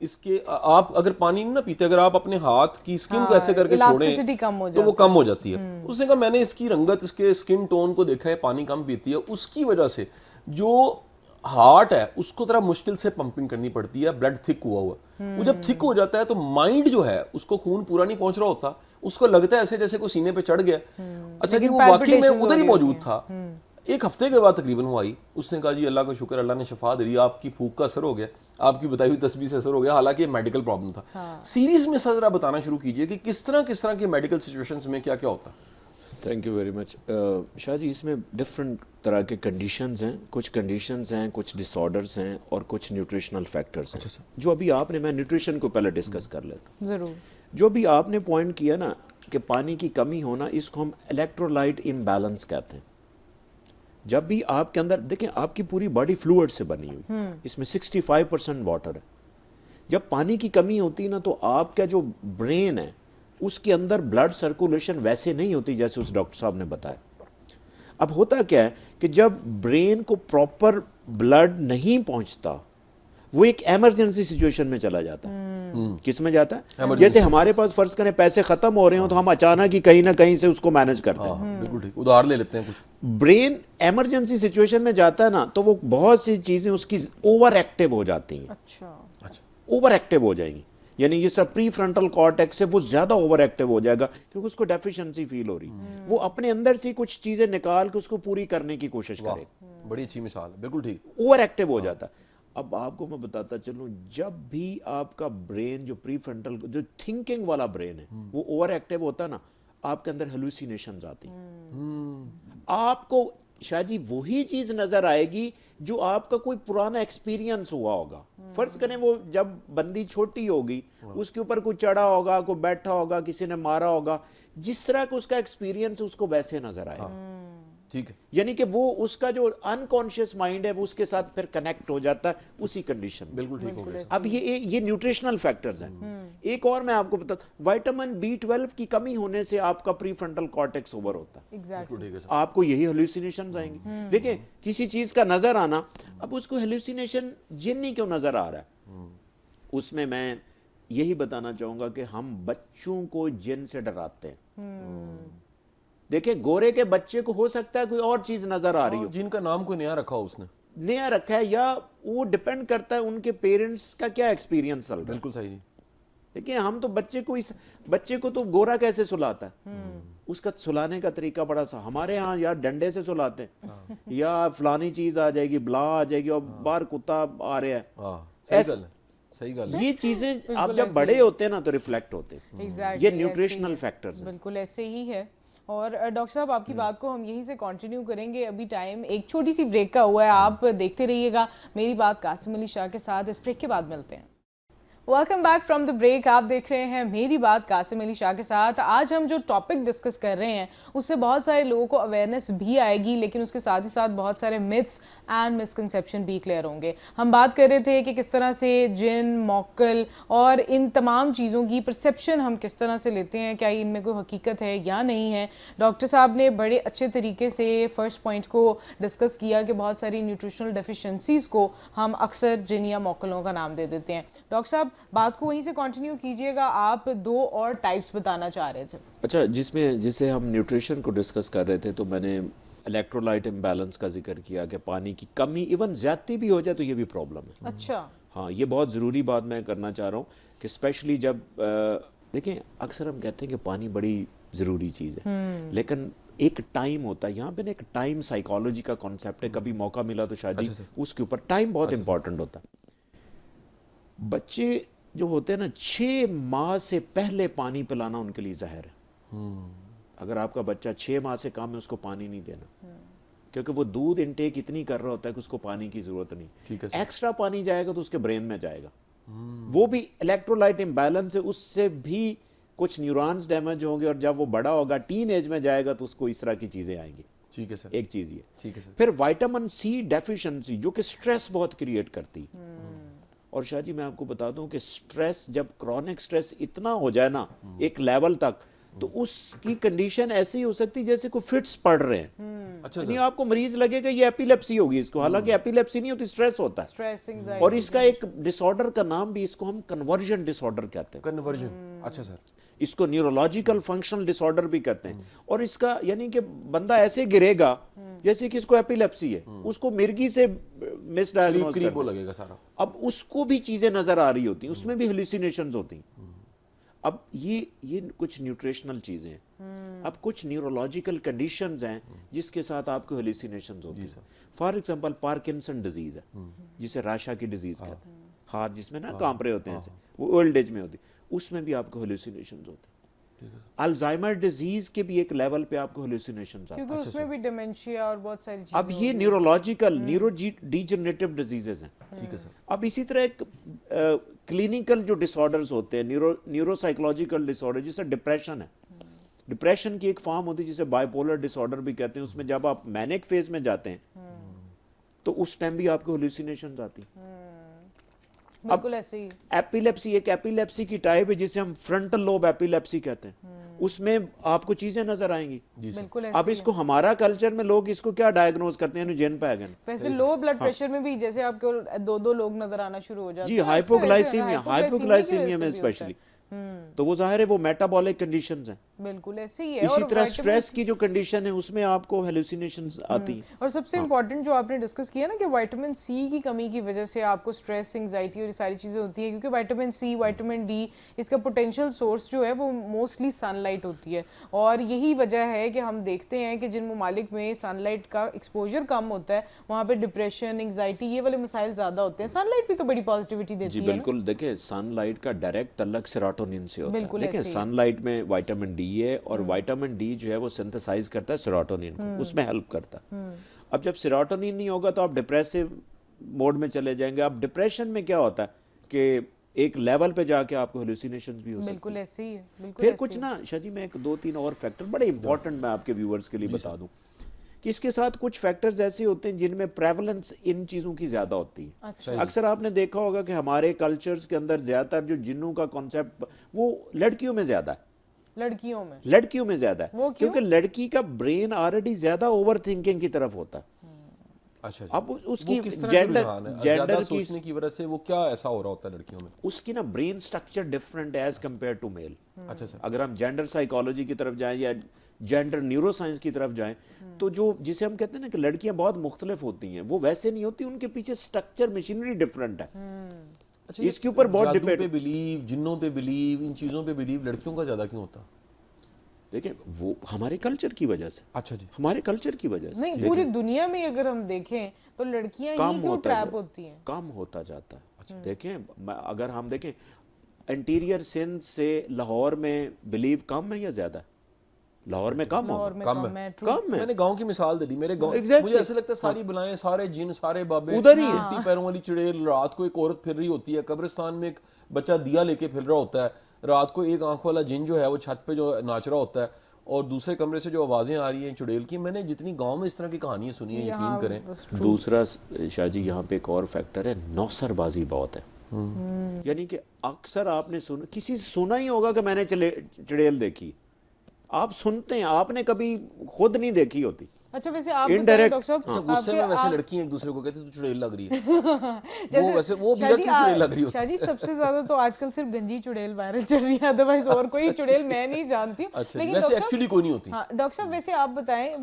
اس کے آپ اگر پانی نہیں نہ پیتے, اگر آپ اپنے ہاتھ کی اسکن کو ایسے کر کے چھوڑیں تو وہ کم ہو جاتی ہے. اس نے کہا میں نے اس کی رنگت, اس کے اسکن ٹون کو دیکھا ہے, پانی کم پیتی ہے, اس کی وجہ سے جو ہارٹ ہے اس کو ذرا مشکل سے پمپنگ کرنی پڑتی ہے, بلڈ تھک ہوا ہوا. وہ جب تھک ہو جاتا ہے تو مائنڈ جو ہے اس کو خون پورا نہیں پہنچ رہا ہوتا, اس کو لگتا ہے ایسے جیسے کوئی سینے پہ چڑھ گیا. اچھا جی وہ واقعی میں ادھر ہی موجود تھا. 1 ہفتے کے بعد تقریباً وہ آئی, اس نے کہا جی اللہ کا شکر, اللہ نے شفا دے دی, آپ کی پھوک کا اثر ہو گیا, آپ کی بتائی ہوئی تسبیح سے اثر ہو گیا, حالانکہ یہ میڈیکل پرابلم تھا. سیریز میں ذرا بتانا شروع کیجئے کہ کس طرح کی میڈیکل سچویشنز میں کیا کیا ہوتا ہے. Thank you very much. Shah ji اس میں ڈفرینٹ طرح کے کنڈیشنز ہیں, کچھ کنڈیشنز ہیں, کچھ ڈس آرڈرز ہیں اور کچھ نیوٹریشنل فیکٹرز ہیں. جو ابھی آپ نے, میں نیوٹریشن کو پہلے ڈسکس کر لیتا ضرور. جو بھی آپ نے پوائنٹ کیا نا کہ پانی کی کمی ہونا, اس کو ہم الیکٹرولائٹ امبیلنس کہتے ہیں. جب بھی آپ کے اندر دیکھیں, آپ کی پوری باڈی فلوئڈ سے بنی ہوئی, اس میں 65% واٹر ہے. جب پانی کی کمی ہوتی نا تو آپ کا جو برین ہے اس کے اندر بلڈ سرکولیشن ویسے نہیں ہوتی جیسے اس ڈاکٹر صاحب نے بتایا. اب ہوتا کیا ہے کہ جب برین کو پراپر بلڈ نہیں پہنچتا, وہ ایک ایمرجنسی سچویشن میں چلا جاتا ہے. کس میں جاتا ہے؟ جیسے ہمارے پاس فرض کریں پیسے ختم ہو رہے ہوں تو ہم اچانک ہی کہیں نہ کہیں سے اس کو مینج کرتے ہیں. بالکل ٹھیک, ادھار لے لیتے ہیں کچھ. برین ایمرجنسی سچویشن میں جاتا ہے نا تو وہ بہت سی چیزیں اس کی اوور ایکٹیو ہو جاتی ہیں. اچھا اوور ایکٹیو ہو جائیں گی, یعنی یہ سب پری فرنٹل کارٹیکس ہے وہ زیادہ اوور ایکٹیو ہو جائے گا کیونکہ اس کو ڈیفیشنسی فیل ہو رہی. وہ اپنے اندر سے کچھ چیزیں نکال کے اس کو پوری کرنے کی کوشش کرے. بڑی اچھی مثال ہے, بالکل ٹھیک. اوور ایکٹیو ہو جاتا ہے. اب آپ کو میں بتاتا چلوں, جب بھی آپ کا برین جو پری فرنٹل جو تھنکنگ والا برین ہے وہ اوور ایکٹیو ہوتا ہے نا, آپ کے اندر ہیلوسینیشنز آتی ہیں. آپ کو شاہ جی وہی چیز نظر آئے گی جو آپ کا کوئی پرانا ایکسپیرینس ہوا ہوگا. فرض کریں وہ جب بندی چھوٹی ہوگی, اس کے اوپر کوئی چڑھا ہوگا, کوئی بیٹھا ہوگا, کسی نے مارا ہوگا, جس طرح کا اس کا ایکسپیرینس اس کو ویسے نظر آئے گا. ٹھیک ہے, یعنی کہ وہ اس کا جو انکانشیس مائنڈ ہے وہ اس کے ساتھ پھر کنیکٹ ہو جاتا ہے اسی کنڈیشن. بالکل ٹھیک ہو گیا. اب یہ نیوٹریشنل فیکٹرز ہیں. ایک اور میں آپ کو بتاتا ہوں, وائٹامن B12 کی کمی ہونے سے آپ کا پری فرنٹل کارٹیکس اوور ہوتا ہے. آپ کو یہی ہیلوسینیشنز آئیں گے. دیکھیں کسی چیز کا نظر آنا, اب اس کو ہیلوسینیشن جنی کیوں نظر آ رہا ہے, اس میں یہی بتانا چاہوں گا کہ ہم بچوں کو جن سے ڈراتے ہیں. دیکھیں گورے کے بچے کو ہو سکتا ہے کوئی اور چیز نظر آ رہی ہو, جن کا نام کوئی نیا رکھا ہو, اس نے نیا رکھا ہے, یا وہ ڈیپینڈ کرتا ہے ان کے پیرنٹس کا کیا ایکسپیرینس چل رہا ہے. بالکل صحیح. دیکھیں ہم تو بچے کو تو گورا کیسے سلاتا ہے, اس کا سلانے کا طریقہ بڑا سا ہمارے ہاں یا ڈنڈے سے سلاتے ہیں یا فلانی چیز آ جائے گی بلا آ جائے گی اور باہر کتا آ رہا ہے. صحیح گل ہے. یہ چیزیں آپ جب بڑے ہوتے ہیں نا تو ریفلیکٹ ہوتے ہیں. یہ نیوٹریشنل فیکٹرز ہیں. بالکل ایسے ہی ہے. اور ڈاکٹر صاحب آپ کی بات کو ہم یہیں سے کنٹینیو کریں گے. ابھی ٹائم ایک چھوٹی سی بریک کا ہوا ہے, آپ دیکھتے رہیے گا میری بات قاسم علی شاہ کے ساتھ. اس بریک کے بعد ملتے ہیں. Welcome back from the break. آپ دیکھ رہے ہیں میری بات قاسم علی شاہ کے ساتھ. آج ہم جو ٹاپک ڈسکس کر رہے ہیں اس سے بہت سارے لوگوں کو اویئرنیس بھی آئے گی, لیکن اس کے ساتھ ہی ساتھ بہت سارے متس اینڈ مسکنسیپشن بھی کلیئر ہوں گے. ہم بات کر رہے تھے کہ کس طرح سے جن, موکل اور ان تمام چیزوں کی پرسیپشن ہم کس طرح سے لیتے ہیں, کیا ان میں کوئی حقیقت ہے یا نہیں ہے. ڈاکٹر صاحب نے بڑے اچھے طریقے سے فرسٹ پوائنٹ کو ڈسکس کیا کہ بہت ساری نیوٹریشنل ڈیفیشنسیز کو ہم اکثر جن یا موکلوں کا نام دے دیتے ہیں. ڈاکٹر صاحب بات کو وہیں سے کنٹینیو کیجئے گا, آپ 2 اور ٹائپس بتانا چاہ رہے تھے. اچھا, جسے ہم نیوٹریشن کو ڈسکس کر رہے تھے تو میں نے الیکٹرولائٹ امبیلنس کا ذکر کیا کہ پانی کی کمی ایون زیادتی بھی ہو جائے تو یہ بھی پرابلم ہے. اچھا, ہاں یہ بہت ضروری بات میں کرنا چاہ رہا ہوں کہ اسپیشلی جب دیکھیں اکثر ہم کہتے ہیں کہ پانی بڑی ضروری چیز ہے, لیکن ایک ٹائم ہوتا ہے. یہاں پہ ایک ٹائم سائیکالوجی کا کانسیپٹ ہے. کبھی موقع ملا تو شاید اس کے اوپر ٹائم بہت امپورٹنٹ ہوتا ہے. بچے جو ہوتے ہیں نا 6 ماہ سے پہلے پانی پلانا ان کے لیے زہر ہے. اگر آپ کا بچہ 6 ماہ سے کم ہے اس کو پانی نہیں دینا, کیونکہ وہ دودھ انٹیک اتنی کر رہا ہوتا ہے کہ اس کو پانی کی ضرورت نہیں. ایکسٹرا پانی جائے گا تو اس کے برین میں جائے گا, وہ بھی الیکٹرولائٹ امبیلنس ہے, اس سے بھی کچھ نیورونز ڈیمیج ہوں گے, اور جب وہ بڑا ہوگا ٹین ایج میں جائے گا تو اس کو اس طرح کی چیزیں آئیں گی. ٹھیک ہے سر. ایک چیز یہ. ٹھیک ہے سر. پھر وائٹامن سی ڈیفیشنسی جو کہ سٹریس بہت کریٹ کرتی. اور شاہ جی میں آپ کو بتا دوں کہ سٹریس جب کرونک سٹریس اتنا ہو جائے نا ایک لیول تک, تو اس کی کنڈیشن ایسی ہی ہو سکتی جیسے کوئی فٹس پڑ رہے ہیں. یعنی آپ کو مریض لگے گا یہ ایپیلیپسی ہوگی اس کو, حالانکہ ایپیلیپسی نہیں ہوتی, سٹریس ہوتا ہے. اور اس کا ایک ڈس آرڈر کا نام بھی, اس کو ہم کنورژن ڈس آرڈر کہتے ہیں. کنورژن, اچھا سر. اس کو نیورولوجیکل فنکشنل ڈس آرڈر بھی کہتے ہیں. اور اس کا یعنی کہ بندہ ایسے گرے گا جیسے کہ اس کو ایپیلیپسی ہے, اس کو مرگی سے مس ڈائیگنوز کر لگے گا سارا. اب اس کو بھی چیزیں نظر آ رہی ہوتی ہیں, اس میں بھی ہیلوسینیشنز ہوتی ہیں. اب یہ کچھ نیوٹریشنل چیزیں ہیں. اب کچھ نیورولوجیکل کنڈیشنز ہیں جس کے ساتھ آپ کو ہیلوسینیشنز ہوتی ہیں. فار ایگزامپل پارکنسن ڈیزیز ہے جسے راشا کی ڈیزیز کہتے ہیں, ہاتھ جس میں نا کانپ رہے ہوتے ہیں, وہ اولڈ ایج میں ہوتی ہے, اس میں بھی آپ کو ہیلوسینیشنز ہوتے ہیں. الزائمر ڈیزیز کے بھی ایک لیول پہ آپ کو ہیلوسینیشنز آتے ہیں, کیونکہ اس میں بھی ڈیمنشیا اور بہت ساری چیزیں. اب یہ نیورولوجیکل نیورو ڈیجنریٹو ڈیزیزز ہیں. ٹھیک ہے سر. اب اسی طرح ایک کلینیکل جو ڈس آرڈرز ہوتے ہیں, نیورو سائیکولوجیکل ڈس آرڈر, جیسے ڈپریشن ہے. ڈپریشن کی ایک فارم ہوتی ہے جسے بائی پولر ڈس آرڈر بھی کہتے ہیں. اس میں جب آپ مینک فیز میں جاتے ہیں تو اس ٹائم بھی آپ کو ہیلوسینیشنز آتی ہیں. بالکل ایسے ہی. ایپیلیپسی ایک ایپیلیپسی کی ٹائپ ہے جسے ہم فرنٹل لوب ایپیلیپسی کہتے ہیں. اس میں آپ کو چیزیں نظر آئیں گی. بالکل اب اس کو ہمارا کلچر میں لوگ اس کو کیا ڈائیگنوز کرتے ہیں, جن پہ گئے. ویسے لو بلڈ پریشر میں بھی جیسے آپ کو 2 لوگ نظر آنا شروع ہو جاتے ہیں. جی, ہائپوگلائسیمیا میں اسپیشلی, تو وہ ظاہر ہے وہ میٹابولک کنڈیشنز ہیں. بالکل ایسے ہی ہے. اسی طرح سٹریس کی جو کنڈیشن ہے اس میں آپ کو ہیلوسینیشنز آتی ہیں. اور سب سے امپورٹنٹ جو آپ نے ڈسکس کیا نا کہ وائٹامن سی کی کمی کی وجہ سے آپ کو سٹریس, انگزائٹی اور یہ ساری چیزیں ہوتی ہیں, کیونکہ وائٹامن سی, وائٹامن ڈی, اس کا پوٹینشیل سورس جو ہے وہ موسٹلی سن لائٹ ہوتی ہے. اور یہی وجہ ہے کہ ہم دیکھتے ہیں کہ جن ممالک میں سن لائٹ کا ایکسپوجر کم ہوتا ہے وہاں پہ ڈپریشن, انگزائٹی, یہ والے مسائل زیادہ ہوتے ہیں. سن لائٹ بھی تو بڑی پازیٹیوٹی دیتی ہے. جی بالکل, دیکھیں سن لائٹ کا ڈائریکٹ تعلق سیروٹونین سے ہوتا ہے. دیکھیں سن لائٹ میں وائٹامن ڈی ہے, اور وائٹامن ڈی جو ہے وہ سنتھسائز کرتا ہے سیروٹونین کو, اس میں ہیلپ کرتا ہے. اب جب سیروٹونین نہیں ہوگا تو آپ ڈپریسو موڈ میں چلے جائیں گے. اب ڈپریشن میں کیا ہوتا ہے کہ ایک لیول پہ جا کے آپ کو ہیلوسینیشنز بھی ہو سکتی ہیں. بالکل ایسے ہی ہے. پھر کچھ نا شاہ جی میں ایک 2-3 اور فیکٹر بڑے امپورٹنٹ میں آپ کے ویورز کے لیے بتا دوں کہ اس کے ساتھ کچھ فیکٹرز ایسے ہوتے ہیں جن میں پریولنس ان چیزوں کی زیادہ ہوتی ہے. اکثر آپ نے دیکھا ہوگا کہ ہمارے کلچرز کے اندر زیادہ تر جو جنوں کا کانسیپٹ وہ لڑکیوں میں زیادہ ہے. لڑکیوں میں زیادہ ہے کیونکہ لڑکی کا برین آلریڈی زیادہ اوور تھنکنگ کی طرف ہوتا ہے. اچھا, اب اس کی جینڈر سوچنے کی وجہ سے وہ کیا ایسا ہو رہا ہوتا ہے لڑکیوں میں, اس کی نا brain structure different as compare to male. اچھا سر. اگر ہم جینڈر سائیکالوجی کی طرف جائیں یا جینڈر نیورو سائنس کی طرف جائیں تو جو جسے ہم کہتے ہیں نا کہ لڑکیاں بہت مختلف ہوتی ہیں, وہ ویسے نہیں ہوتی, ان کے پیچھے سٹرکچر مشینری ڈیفرنٹ ہے. اس کے اوپر بہت ڈیبیٹ. جادو پہ بلیو, جنوں پہ بلیو, ان چیزوں پہ بلیو لڑکیوں کا زیادہ کیوں ہوتا؟ دیکھیں وہ ہمارے کلچر کی وجہ سے، اچھا جی، ہمارے کلچر کی وجہ سے نہیں پوری دنیا میں اگر ہم دیکھیں تو لڑکیاں ہی کم کیوں ہوتا ٹریپ ہوتی ہیں؟ کم ہوتا جاتا ہے. دیکھیں اگر ہم دیکھیں انٹیریئر سندھ سے لاہور میں بلیو کم ہے یا زیادہ ہے؟ لاہور میں کم لاہور ہوگا. میں کم کم ہے. ہے. کم ہے. میں نے گاؤں کی مثال دے دی. میرے گاؤں Exactly. مجھے ایسا لگتا ہے ساری بلائیں، سارے جن، سارے بابے ادھر ہی ہیں. ٹی پیروں والی چڑیل. رات کو ایک عورت پھر رہی ہوتی ہے قبرستان میں، ایک بچہ دیا لے کے پھر رہا ہوتا ہے. رات کو ایک آنکھ والا جن جو ہے وہ چھت پہ جو ناچ رہا ہوتا ہے، اور دوسرے کمرے سے جو آوازیں آ رہی ہیں چڑیل کی. میں نے جتنی گاؤں میں اس طرح کی کہانیاں سنی ہیں، یقین کریں. دوسرا شاہ جی یہاں پہ ایک اور فیکٹر ہے، نوسر بازی بہت ہے. یعنی کہ اکثر آپ نے سنا، کسی سے سنا ہی ہوگا کہ میں نے چڑیل دیکھی. آپ سنتے ہیں، آپ نے کبھی خود نہیں دیکھی ہوتی. اچھا ویسے آپ بتائیں ڈاکٹر صاحب، غصے میں ویسے لڑکی ایک دوسرے کو کہتی تو چڑیل لگ رہی ہے، وہ ویسے وہ بیرا کیوں چڑیل لگ رہی ہوتی ہے؟ شاہ جی سب سے زیادہ تو آج کل صرف گنجی چڑیل وائرل چل رہی ہے، ادروائز اور کوئی چڑیل میں نہیں جانتی ہوں. اچھا ویسے ایکچولی کوئی نہیں ہوتی. ہاں ڈاکٹر صاحب ویسے آپ بتائیں،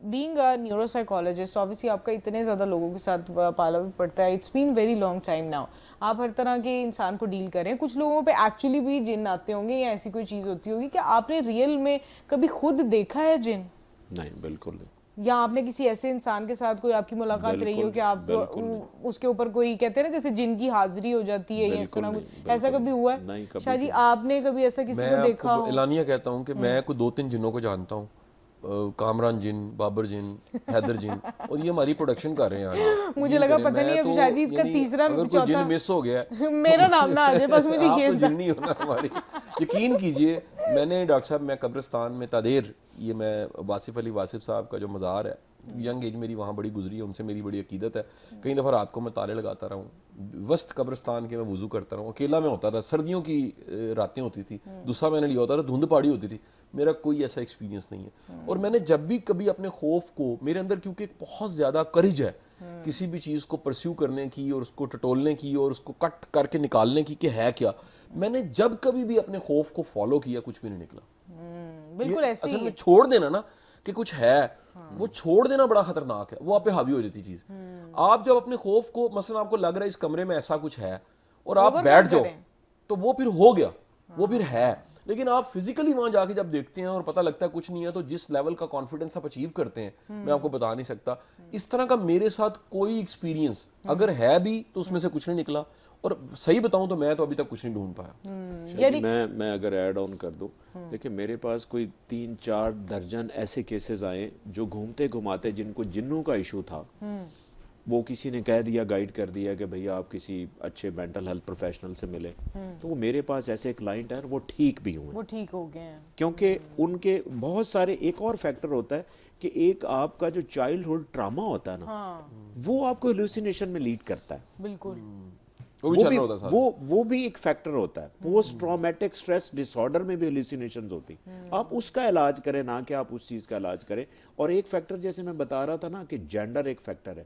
being a neuro psychologist obviously آپ کا اتنے زیادہ لوگوں کے ساتھ پالا بھی پڑتا ہے، it's been very long time now. آپ ہر طرح کے انسان کو ڈیل کریں، کچھ لوگوں پہ ایکچولی بھی جن آتے ہوں گے یا ایسی کوئی چیز ہوتی ہوگی. کیا آپ نے ریئل میں کبھی خود دیکھا ہے جن؟ نہیں بالکل نہیں. یا آپ نے کسی ایسے انسان کے ساتھ کوئی آپ کی ملاقات رہی ہو کہ آپ اس کے اوپر کوئی کہتے ہیں نا جیسے جن کی حاضری ہو جاتی ہے یا اس طرح کچھ، ایسا کبھی ہوا ہے؟ شاہ جی آپ نے کبھی ایسا کسی کو دیکھا ہو؟ میں اعلانیہ کہتا ہوں کہ میں کوئی 2-3 جنوں کو جانتا ہوں، کامران جن، بابر جن، حیدر جن، اور یہ ہماری پروڈکشن کر رہے ہیں آج. مجھے لگا پتہ نہیں اب شاہ جی کا تیسرا اگر کوئی جن مس ہو گیا میرا نام نہ آ جائے بس مجھے آپ یہ تو جن نہیں ہونا ہماری. یقین کیجئے میں نے ڈاکٹر صاحب، میں قبرستان میں تادیر، یہ میں واصف علی واصف صاحب کا جو مزار ہے، ینگ ایج میری وہاں بڑی گزری ہے، ان سے میری بڑی عقیدت ہے. کئی دفعہ رات کو میں تالے لگاتا رہا ہوں، وسط قبرستان کے میں وضو کرتا رہا ہوں، اکیلا میں ہوتا تھا. سردیوں کی راتیں ہوتی تھی، دوسرا میں نے لیا ہوتا تھا، دھند پاڑی ہوتی تھی. میرا کوئی ایسا ایکسپیرینس نہیں ہے. اور میں نے جب بھی کبھی اپنے خوف کو، میرے اندر کیونکہ ایک بہت زیادہ کرج ہے کسی بھی چیز کو پرسیو کرنے کی اور اس کو ٹٹولنے کی اور اس کو کٹ کر کے نکالنے کی کہ ہے کیا، میں نے جب کبھی بھی اپنے خوف کو فالو کیا کچھ بھی نہیں نکلا. بالکل ایسے اصل میں چھوڑ دینا نا کہ کچھ ہے، وہ چھوڑ دینا بڑا خطرناک ہے، وہ آپ پہ حاوی ہو جاتی چیز. آپ جب اپنے خوف کو، مثلا آپ کو لگ رہا ہے اس کمرے میں ایسا کچھ ہے اور آپ بیٹھ جاؤ تو وہ پھر ہو گیا، وہ پھر ہے. لیکن آپ فزیکلی وہاں جا کے جب دیکھتے ہیں اور پتہ لگتا ہے کچھ نہیں ہے، تو جس لیول کا کانفیڈنس آپ اچیو کرتے ہیں میں آپ کو بتا نہیں سکتا. اس طرح کا میرے ساتھ کوئی ایکسپیرینس اگر ہے بھی تو اس میں سے کچھ نہیں نکلا. اور صحیح بتاؤں تو میں تو ابھی تک کچھ نہیں ڈھونڈ پایا. میں اگر ایڈ آن کر دوں، دیکھیں میرے پاس کوئی 3-4 درجن ایسے کیسز آئے جو گھومتے گھماتے جن کو جنوں کا ایشو تھا، وہ کسی نے کہہ دیا، گائیڈ کر دیا کہ بھئی آپ کسی اچھے مینٹل ہیلتھ پروفیشنل سے ملے، تو وہ میرے پاس ایسے کلائنٹ ہیں وہ ٹھیک بھی ہوئے، وہ ٹھیک ہو گئے ہیں. کیونکہ ان کے بہت سارے، ایک اور فیکٹر ہوتا ہے کہ ایک آپ کا جو چائلڈ ہوڈ ٹراما ہوتا ہے نا، وہ آپ کو ہیلوسینیشن میں لیڈ کرتا ہے. بالکل وہ بھی ایک فیکٹر ہوتا ہے. پوسٹ ٹرامیٹک سٹریس ڈس آرڈر میں بھی ہیلوسینیشنز ہوتی. آپ اس کا علاج کریں، نہ کہ آپ اس چیز کا علاج کریں. اور ایک فیکٹر جیسے میں بتا رہا تھا نا کہ جینڈر ایک فیکٹر ہے،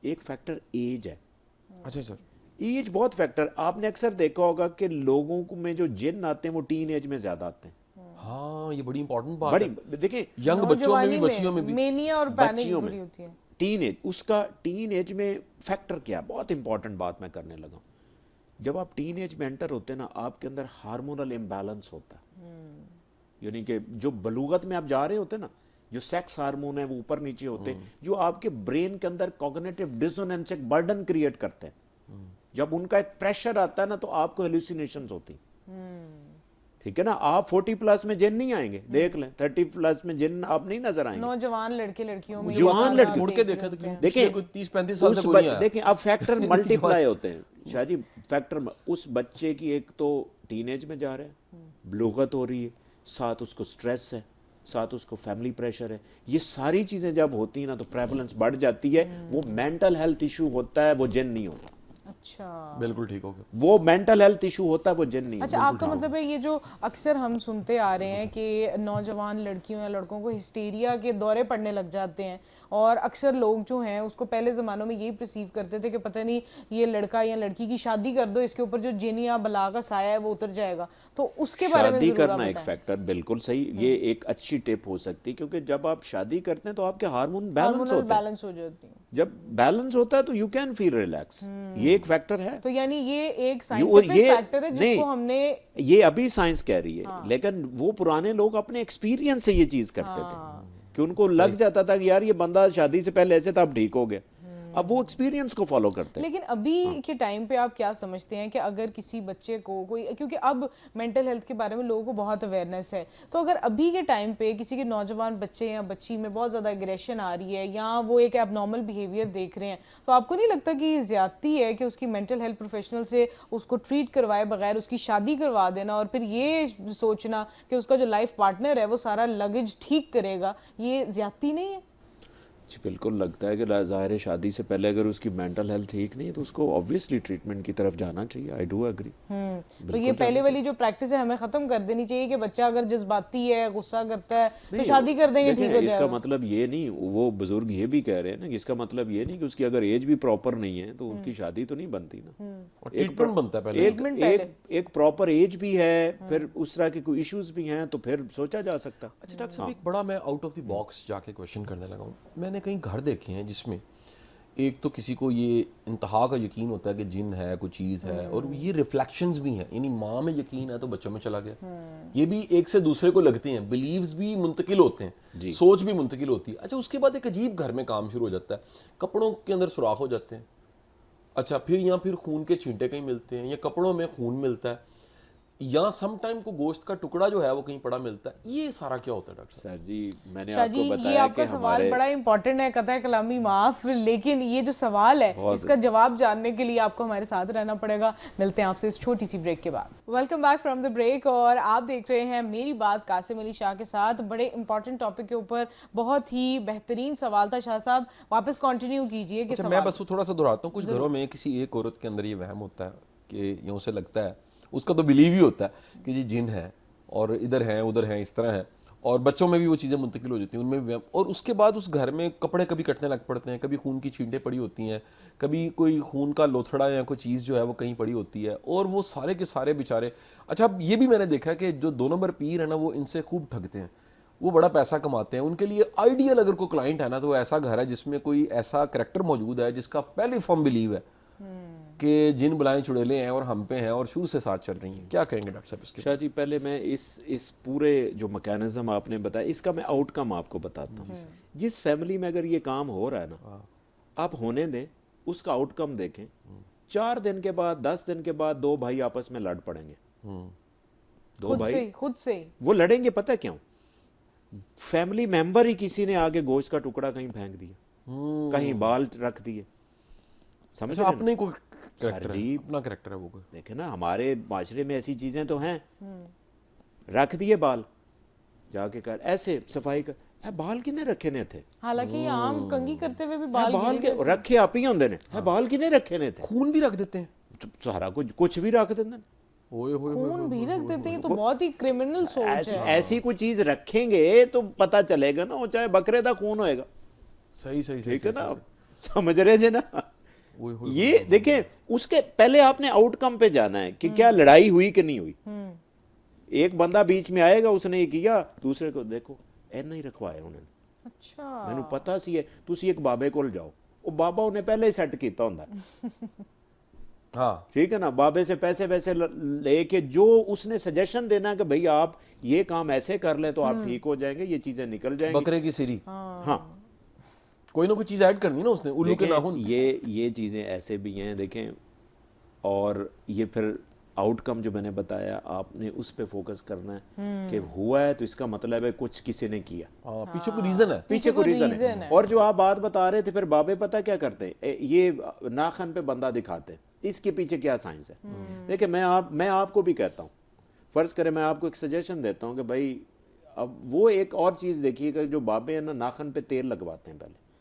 ایک فیکٹر ایج ہے. اچھا سر، ایج بہت فیکٹر. آپ نے اکثر دیکھا ہوگا کہ لوگوں میں جو جن آتے ہیں وہ ٹین ایج میں زیادہ آتے ہیں. ہاں یہ بڑی امپورٹنٹ بات ہے. دیکھیں ینگ بچوں میں بھی، بچیوں میں بھی، مینیا اور پینک بڑی ہوتی ہے. ٹین ایج، اس کا ٹین ایج میں فیکٹر کیا ہے، بہت امپورٹنٹ بات میں کرنے لگا. جب آپ ٹین ایج میں انٹر ہوتے ہیں نا، آپ کے اندر ہارمونل امبیلنس ہوتا ہے. یعنی کہ جو بلوغت میں آپ جا رہے ہوتے ہیں نا، جو سیکس ہارمون ہیں وہ اوپر نیچے ہوتے ہیں، جو آپ کے برین کے اندر کوگنیٹو ڈسوننس ایک برڈن کریٹ کرتے ہیں. جب ان کا ایک پریشر آتا ہے نا تو آپ کو ہیلوسینیشنز ہوتی. ٹھیک ہے نا، آپ 40 پلس میں جن نہیں آئیں گے، دیکھ لیں 30 پلس میں جن آپ نہیں نظر آئیں گے. نوجوان لڑکے لڑکیوں میں، جوان لڑکے مڑ کے دیکھیں تو دیکھیں 30-35 سال سے کوئی نہیں آیا. دیکھیں اب فیکٹر ملٹی پلائی ہوتے ہیں شاہ جی. فیکٹر اس بچے کی ایک تو ٹین ایج میں جا رہا ہے، بلوغت ہو رہی ہے، ساتھ اس کو سٹریس ہے، ساتھ اس کو فیملی پریشر ہے. یہ ساری چیزیں جب ہوتی ہیں نا تو پریولنس بڑھ جاتی ہے. وہ مینٹل ہیلتھ ایشو ہوتا ہے، وہ جن نہیں ہوتا. اچھا بالکل ٹھیک ہو گیا. وہ مینٹل ہیلتھ ایشو ہوتا ہے، وہ جن نہیں. اچھا آپ کا مطلب ہے یہ جو اکثر ہم سنتے آ رہے ہیں کہ نوجوان لڑکیوں یا لڑکوں کو ہسٹیریا کے دورے پڑنے لگ جاتے ہیں اور اکثر لوگ جو ہیں اس کو پہلے زمانوں میں یہی پرسیو کرتے تھے کہ پتہ نہیں یہ لڑکا یا لڑکی کی شادی کر دو, اس کے اوپر جو جن یا بلا کا سایہ ہے وہ اتر جائے گا. تو اس کے بارے میں شادی ضرور کرنا ایک فیکٹر, بالکل صحیح, یہ ایک اچھی ٹپ ہو سکتی ہے, کیونکہ جب آپ شادی کرتے ہیں تو آپ کے ہارمون بیلنس ہوتے ہیں. بیلنس ہو جاتی ہیں. جب بیلنس ہوتا ہے تو یو کین فیل ریلیکس, یہ ایک فیکٹر ہے. تو یعنی یہ ایک سائنٹیفک فیکٹر ہے جس کو ہم نے, یہ ابھی سائنس کہہ رہی ہے, لیکن وہ پرانے لوگ اپنے ایکسپیرینس سے یہ چیز کرتے تھے کہ ان کو لگ جاتا تھا کہ یار یہ بندہ شادی سے پہلے ایسے تھا, اب ٹھیک ہو گیا. اب وہ ایکسپیرینس کو فالو کرتے ہیں. لیکن ابھی کے ٹائم پہ آپ کیا سمجھتے ہیں کہ اگر کسی بچے کو کوئی, کیونکہ اب مینٹل ہیلتھ کے بارے میں لوگوں کو بہت اویئرنیس ہے, تو اگر ابھی کے ٹائم پہ کسی کے نوجوان بچے یا بچی میں بہت زیادہ اگریشن آ رہی ہے یا وہ ایک ایب نارمل بیہیویئر دیکھ رہے ہیں, تو آپ کو نہیں لگتا کہ یہ زیادتی ہے کہ اس کی مینٹل ہیلتھ پروفیشنل سے اس کو ٹریٹ کروائے بغیر اس کی شادی کروا دینا اور پھر یہ سوچنا کہ اس کا جو لائف پارٹنر ہے وہ سارا لگیج ٹھیک کرے گا, یہ زیادتی نہیں ہے؟ جی بالکل لگتا ہے کہ ظاہر ہے شادی سے پہلے اگر اس کی مینٹل ہیلتھ ٹھیک نہیں ہے تو اس کو آبویسلی ٹریٹمنٹ کی طرف جانا چاہیے. I do agree. تو یہ پہلے والی جو پریکٹس ہے ہمیں ختم کر دینی چاہیے کہ بچہ اگر جذباتی ہے, غصہ کرتا ہے تو شادی کر دیں گے, ٹھیک ہو جائے گا. اس کا مطلب یہ نہیں, وہ بزرگ یہ بھی کہہ رہے ہیں نا کہ اس کا مطلب یہ نہیں کہ اس کی اگر ایج بھی پراپر نہیں ہے تو اس کی شادی تو نہیں بنتی نا. ٹریٹمنٹ بنتا ہے پہلے, ایک پراپر ایج بھی ہے, پھر اس طرح کے کوئی ایشوز بھی ہیں تو پھر سوچا جا سکتا. اچھا ڈاکٹر صاحب, ایک بڑا میں آؤٹ آف دی باکس جا کے کویشچن کرنے لگا ہوں. میں نے کئی گھر دیکھے ہیں جس میں ایک تو کسی کو یہ انتہا کا یقین ہوتا ہے کہ جن ہے, کوئی چیز ہے, اور یہ ریفلیکشنز بھی ہیں, یعنی ماں میں یقین ہے تو بچوں میں چلا گیا. یہ بھی ایک سے دوسرے کو لگتے ہیں, بلیوز بھی منتقل ہوتے ہیں, سوچ بھی منتقل ہوتی ہے. اچھا اس کے بعد ایک عجیب گھر میں کام شروع ہو جاتا ہے, کپڑوں کے اندر سوراخ ہو جاتے ہیں. اچھا پھر خون کے چھینٹے کہیں ملتے ہیں, یا کپڑوں میں خون ملتا ہے, یا سم ٹائم کو گوشت کا ٹکڑا جو ہے وہ کہیں پڑا ملتا ہے. یہ سارا کیا ہوتا ہے ڈاکٹر صاحب؟ سر جی میں نے شاہ آپ کو جی یہ بتایا آپ کا سوال بڑا امپورٹنٹ ہے, قطع کلامی معاف, لیکن یہ جو سوال ہے اس کا جواب جاننے کے لیے آپ کو ہمارے ساتھ رہنا پڑے گا. ملتے ہیں آپ سے اس چھوٹی سی بریک کے بعد. Welcome back from the break, اور آپ دیکھ رہے ہیں میری بات قاسم علی شاہ کے ساتھ. بڑے امپورٹنٹ ٹاپک کے اوپر بہت ہی بہترین سوال تھا. شاہ صاحب واپس کنٹینیو کیجئے. اچھا میں بس تھوڑا سا دہراتا ہوں, کچھ گھروں میں کسی ایک عورت کے اندر یہ وہم ہوتا ہے کہ یہ اسے لگتا ہے, اس کا تو بلیو ہی ہوتا ہے کہ جی جن ہے اور ادھر ہیں ادھر ہیں اس طرح ہیں, اور بچوں میں بھی وہ چیزیں منتقل ہو جاتی ہیں, ان میں بھی. اور اس کے بعد اس گھر میں کپڑے کبھی کٹنے لگ پڑتے ہیں, کبھی خون کی چھینٹیں پڑی ہوتی ہیں, کبھی کوئی خون کا لوتھڑا یا کوئی چیز جو ہے وہ کہیں پڑی ہوتی ہے, اور وہ سارے کے سارے بیچارے. اچھا اب یہ بھی میں نے دیکھا کہ جو 2 نمبر پیر ہیں نا وہ ان سے خوب ٹھگتے ہیں, وہ بڑا پیسہ کماتے ہیں. ان کے لیے آئیڈیل اگر کوئی کلائنٹ ہے نا تو وہ ایسا گھر ہے جس میں کوئی ایسا کریکٹر موجود ہے جس کا پہلے فارم بلیو ہے کہ جن بلائیں چڑیلے ہیں اور ہم پہ ہیں اور شروع سے ساتھ چل رہی ہیں. کیا کہیں گے ڈاکٹر صاحب اس کے؟ شاہ جی پہلے میں اس پورے جو میکینزم آپ نے بتایا اس کا میں آؤٹ کم آپ کو بتاتا ہوں. جس فیملی میں اگر یہ کام ہو رہا ہے نا, آپ ہونے دیں, اس کا آؤٹ کم دیکھیں. 4 دن کے بعد 10 دن کے بعد 2 بھائی آپس میں لڑ پڑیں گے. 2 بھائی خود سے وہ لڑیں گے, پتہ کیوں؟ فیملی ممبر ہی کسی نے آگے گوشت کا ٹکڑا کہیں پھینک دیا, کہیں بال رکھ دیے. سمجھ رہے اپنے کو جی اپنا کریکٹر ہے وہ. دیکھیں نا ہمارے معاشرے میں ایسی چیزیں تو ہیں, رکھ دیے بال, جا کے کر ایسے صفائی کر, بال کنے رکھے نے تھے, حالانکہ عام کنگھی کرتے ہوئے بھی بال کے رکھے آپ ہی ہوندے نے, بال کنے رکھے نے تھے. خون بھی رکھ دیتے ہیں, سارا کچھ بھی رکھ دیتے ہیں, خون بھی رکھ دیتے ہیں. تو بہت ہی کرمنل سوچ ہے. ایسی کوئی چیز رکھیں گے تو پتہ چلے گا نا, وہ چاہے بکرے دا خون ہوئے گا. صحیح ٹھیک ہے نا, سمجھ رہے تھے نا. یہ دیکھیں اس کے پہلے آپ نے آؤٹ کم پہ جانا ہے کہ کیا لڑائی ہوئی کہ نہیں ہوئی. ایک بندہ بیچ میں آئے گا, اس نے یہ کیا, دوسرے کو دیکھو اینا ہی رکھوایا انہوں نے. اچھا میں نے پتا سی ہے, تسی ایک بابے کول جاؤ, وہ بابا انہیں پہلے ہی سیٹ کیتا ہوندا ہے. ہاں ٹھیک ہے نا, بابے سے پیسے ویسے لے کے جو اس نے سجیشن دینا کہ بھئی آپ یہ کام ایسے کر لیں تو آپ ٹھیک ہو جائیں گے, یہ چیزیں نکل جائیں گی. بکرے کی سری, ہاں کوئی نہ کوئی چیز ایڈ کرنی نا اس نے, الو کے ناخن. یہ چیزیں ایسے بھی ہیں دیکھیں. اور یہ پھر آؤٹ کم جو میں نے بتایا, آپ نے اس پہ فوکس کرنا ہے کہ ہوا ہے تو اس کا مطلب ہے کچھ کسی نے کیا, پیچھے کوئی ریزن ہے, پیچھے کوئی ریزن ہے. اور جو آپ بات بتا رہے تھے پھر بابے پتہ کیا کرتے ہیں, یہ ناخن پہ بندہ دکھاتے ہیں, اس کے پیچھے کیا سائنس ہے. دیکھیں میں آپ کو بھی کہتا ہوں, فرض کریں میں آپ کو ایک سجیشن دیتا ہوں کہ بھائی اب وہ ایک اور چیز دیکھیے کہ جو بابے ہیں نا ناخن پہ تیل لگواتے ہیں پہلے,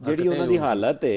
ਜਿਹੜੀ ਉਹਨਾਂ ਦੀ ਹਾਲਤ ਹੈ।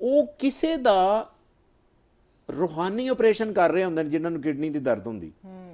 ਉਹ ਕਿਸੇ ਦਾ ਰੂਹਾਨੀ ਆਪਰੇਸ਼ਨ ਕਰ ਰਹੇ ਹੁੰਦੇ ਨੇ ਜਿਨ੍ਹਾਂ ਨੂੰ ਕਿਡਨੀ ਦੀ ਦਰਦ ਹੁੰਦੀ,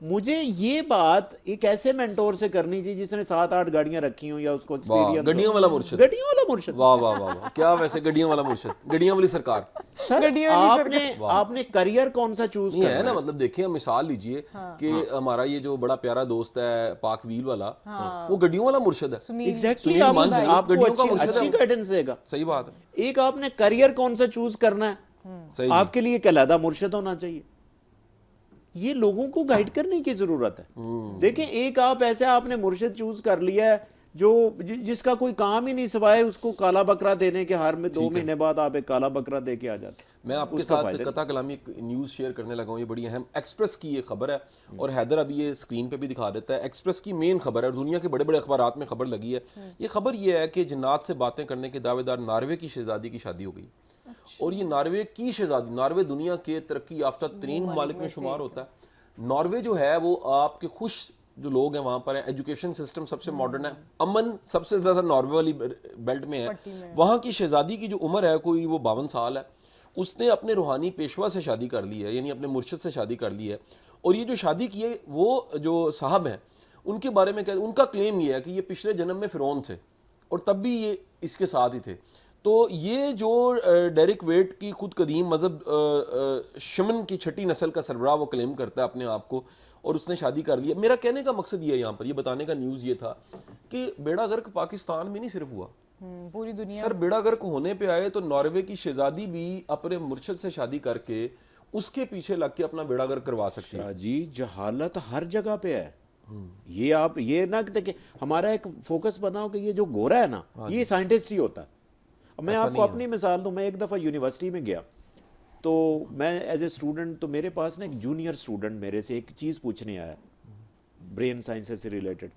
مجھے یہ بات ایک ایسے مینٹور سے کرنی چاہیے جس نے 7-8 گاڑیاں رکھی ہوں یا اس کو ایکسپیرینس گڈیوں والا مرشد. گڈیوں والا مرشد. واہ واہ واہ واہ, کیا ویسے گڈیوں والا مرشد, گڈیوں والی سرکار. سر آپ نے کریئر کون سا چوز نہیں ہے نا, مطلب دیکھیں مثال لیجئے کہ ہمارا یہ جو بڑا پیارا دوست ہے پاک ویل والا, وہ گڈیوں والا مرشد ہے. ایگزیکٹلی, آپ کو اچھی گائیڈنس دے گا. صحیح بات ہے. ایک آپ نے کریئر کون سا چوز کرنا ہے, آپ کے لیے ایک علیحدہ مرشد ہونا چاہیے. یہ لوگوں کو گائیڈ کرنے کی ضرورت ہے. دیکھیں ایک آپ ایسے آپ نے مرشد چوز کر لیا ہے جو جس کا کوئی کام ہی نہیں سوائے اس کو کالا بکرا دینے کے, ہر میں 2 مہینے بعد آپ ایک کالا بکرا دے کے آ جاتے. میں آپ کے ساتھ قطع کلامی ایک نیوز شیئر کرنے لگا ہوں, یہ بڑی اہم ایکسپریس کی یہ خبر ہے, اور حیدر ابھی یہ اسکرین پہ بھی دکھا دیتا ہے. ایکسپریس کی مین خبر ہے اور دنیا کے بڑے بڑے اخبارات میں خبر لگی ہے. یہ خبر یہ ہے کہ جنات سے باتیں کرنے کے دعوے دار ناروے کی شہزادی کی شادی ہو گئی. اور یہ ناروے کی شہزادی, ناروے دنیا کے ترقی یافتہ ترین ممالک میں شمار ہوتا ہے. ناروے جو ہے وہ آپ کے خوش جو لوگ ہیں وہاں پر ہیں, ایجوکیشن سسٹم سب سے ماڈرن ہے, امن سب سے زیادہ ناروے والی بیلٹ میں ہے. وہاں کی شہزادی کی جو عمر ہے کوئی وہ 52 سال ہے. اس نے اپنے روحانی پیشوا سے شادی کر لی ہے, یعنی اپنے مرشد سے شادی کر لی ہے. اور یہ جو شادی کی ہے وہ جو صاحب ہیں ان کے بارے میں ان کا کلیم یہ ہے کہ یہ پچھلے جنم میں فرعون تھے اور تب بھی یہ اس کے ساتھ ہی تھے. تو یہ جو ڈیرک ویٹ کی خود قدیم مذہب شمن کی چھٹی نسل کا سربراہ وہ کلیم کرتا ہے اپنے آپ کو, اور اس نے شادی کر لی ہے. میرا کہنے کا مقصد یہ ہے یہاں پر یہ بتانے کا نیوز یہ تھا کہ بیڑا غرق پاکستان میں نہیں صرف ہوا, پوری دنیا سر بیڑا غرق ہونے پہ آئے تو ناروے کی شہزادی بھی اپنے مرشد سے شادی کر کے اس کے پیچھے لگ کے اپنا بیڑا غرق کروا سکتی ہے. جی جہالت ہر جگہ پہ ہے. یہ آپ یہ نہ کہ ہمارا ایک فوکس بناؤ کہ یہ جو گورا ہے نا یہ سائنٹسٹ ہی ہوتا ہے. میں آپ کو اپنی مثال دوں, میں ایک دفعہ یونیورسٹی میں گیا تو میں ایز اے اسٹوڈنٹ, تو میرے پاس نا ایک جونیئر اسٹوڈنٹ میرے سے ایک چیز پوچھنے آیا برین سائنس سے ریلیٹڈ.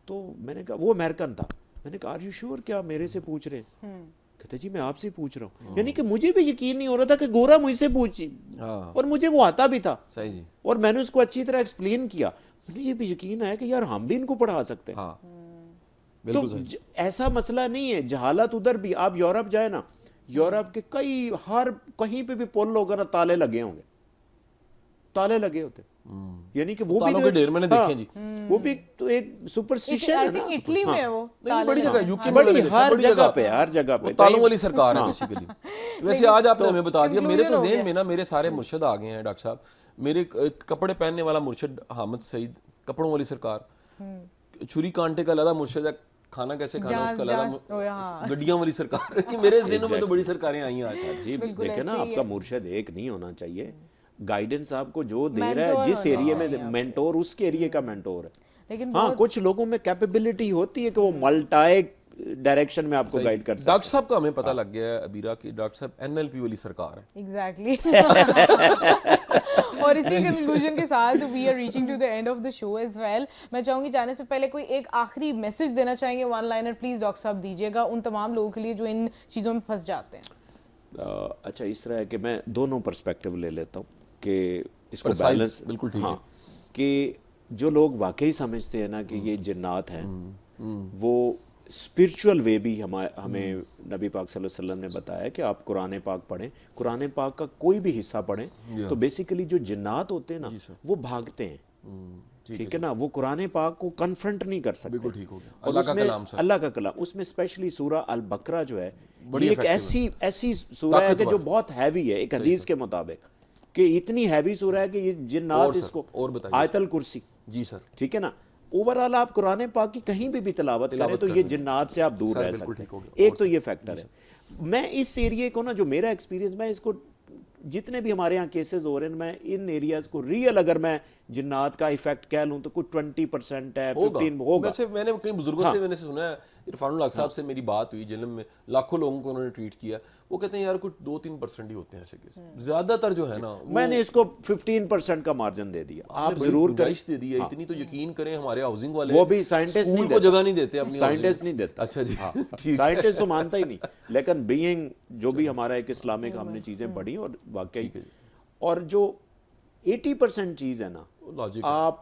تو میں نے کہا, وہ امریکن تھا, میں نے کہا آر یو شیور کیا میرے سے پوچھ رہے ہیں؟ کہتے جی میں آپ سے پوچھ رہا ہوں. یعنی کہ مجھے بھی یقین نہیں ہو رہا تھا کہ گورا مجھ سے پوچھی, اور مجھے وہ آتا بھی تھا. صحیح جی. اور میں نے اس کو اچھی طرح ایکسپلین کیا. مجھے یہ بھی یقین آیا کہ یار ہم بھی ان کو پڑھا سکتے ہیں. تو ایسا مسئلہ نہیں ہے. جہالت ادھر بھی, آپ یورپ جائے نا, یورپ کے کئی ہر کہیں پہ بھی پل ہوگا نا تالے لگے ہوں گے, تالے لگے ہوتے. یعنی کہ وہ بھی تالوں کے ڈھیر میں نے دیکھے جی, وہ بھی تو ایک سپرسٹیشن ہے نا. اٹلی میں وہ بڑی جگہ یوکے میں بڑی ہر جگہ پہ, ہر جگہ پہ تالوں والی سرکار ہے بیسیکلی. ویسے آج آپ نے ہمیں بتا دیا, میرے تو ذہن میں نا میرے سارے مرشد آ گئے ہیں ڈاکٹر صاحب. میرے کپڑے پہننے والا مرشد حامد سعید, کپڑوں والی سرکار. چھری کانٹے کا علیحدہ مرشد ہے, کھانا کیسے کھانا اس کا علیحدہ. گڈیاں والی سرکار, میرے ذہنوں میں تو بڑی سرکاریں آئی ہیں آج. جی دیکھیں نا, آپ کا مرشد ایک نہیں ہونا چاہیے. گائیڈنس آپ کو جو دے رہا ہے جس ایریے میں, مینٹور اس کے ایریے کا مینٹور ہے. ہاں کچھ لوگوں میں کیپیبلٹی ہوتی ہے کہ وہ ملٹائی ڈائریکشن میں آپ کو گائیڈ کر سکتے. ڈاکٹر صاحب کا ہمیں پتہ لگ گیا ہے ابیرا کی ڈاکٹر صاحب NLP والی سرکار ہے. ایگزیکٹلی. اور اسی کنکلوژن کے ساتھ we are reaching to the end of the show as well. میں چاہوں گی جانے سے پہلے کوئی ایک آخری میسج دینا چاہیں گے, ون لائنر پلیز ڈاکٹر صاحب دیجیے گا ان تمام لوگوں کے لیے جو ان چیزوں میں پھنس جاتے ہیں. اچھا اس طرح ہے کہ میں دونوں پرسپیکٹیو لے لیتا ہوں کہ اس کو بیلنس, بالکل ٹھیک ہے, کہ جو لوگ واقعی سمجھتے ہیں نا کہ یہ جنات ہیں, وہ اسپرچول وے بھی ہمیں نبی پاک صلی اللہ علیہ وسلم نے بتایا کہ آپ قرآن پاک پڑھیں, قرآن پاک کا کوئی بھی حصہ پڑھیں تو بیسیکلی جو جنات ہوتے ہیں نا وہ بھاگتے ہیں. ٹھیک ہے نا, وہ قرآن پاک کو کنفرنٹ نہیں کر سکتے. بالکل ٹھیک ہو گیا. اللہ کا کلام, اللہ کا کلام, اس میں اسپیشلی سورہ البقرہ جو ہے یہ ایک ایسی سورہ ہے کہ جو بہت ہیوی ہے ایک حدیث کے مطابق, کہ اتنی ہیوی سورہ ہے کہ یہ جنات اس کو, آیت الکرسی. جی سر. ٹھیک ہے نا, اوورآل آپ قرآن پاک کی کہیں بھی تلاوت کریں تو یہ جنات سے آپ دور رہ سکتے ہیں. ایک تو یہ فیکٹر ہے. میں اس ایریے کو نا, جو میرا ایکسپیرینس, میں اس کو جتنے بھی ہمارے یہاں کیسز ہو رہے ہیں, میں ان ایریاز کو ریئل اگر میں جنات کا ایفیکٹ کہہ لوں تو کچھ 20% ہے, 15 ہوگا. ویسے میں نے کئی بزرگوں سے میں نے سنا ہے, عرفان الحق صاحب سے میری بات ہوئی جلم میں, لاکھوں لوگوں کو انہوں نے ٹویٹ کیا, وہ کہتے ہیں یار کچھ 2-3% ہی ہوتے ہیں ایسے کیس, زیادہ تر جو ہے نا. میں نے اس کو 15% کا مارجن دے دیا. آپ ضرور گائش دے دی ہے, اتنی تو یقین کریں. ہمارے ہاؤسنگ والے وہ بھی سائنٹسٹ اسکول کو جگہ نہیں دیتے, اپنی سائنٹسٹ نہیں دیتا. اچھا جی, سائنٹسٹ تو مانتا ہی نہیں, لیکن بینگ جو بھی ہمارا ایک اسلامک ہم نے چیزیں پڑھی, اور واقعی اور جو 80% چیز ہے نا, آپ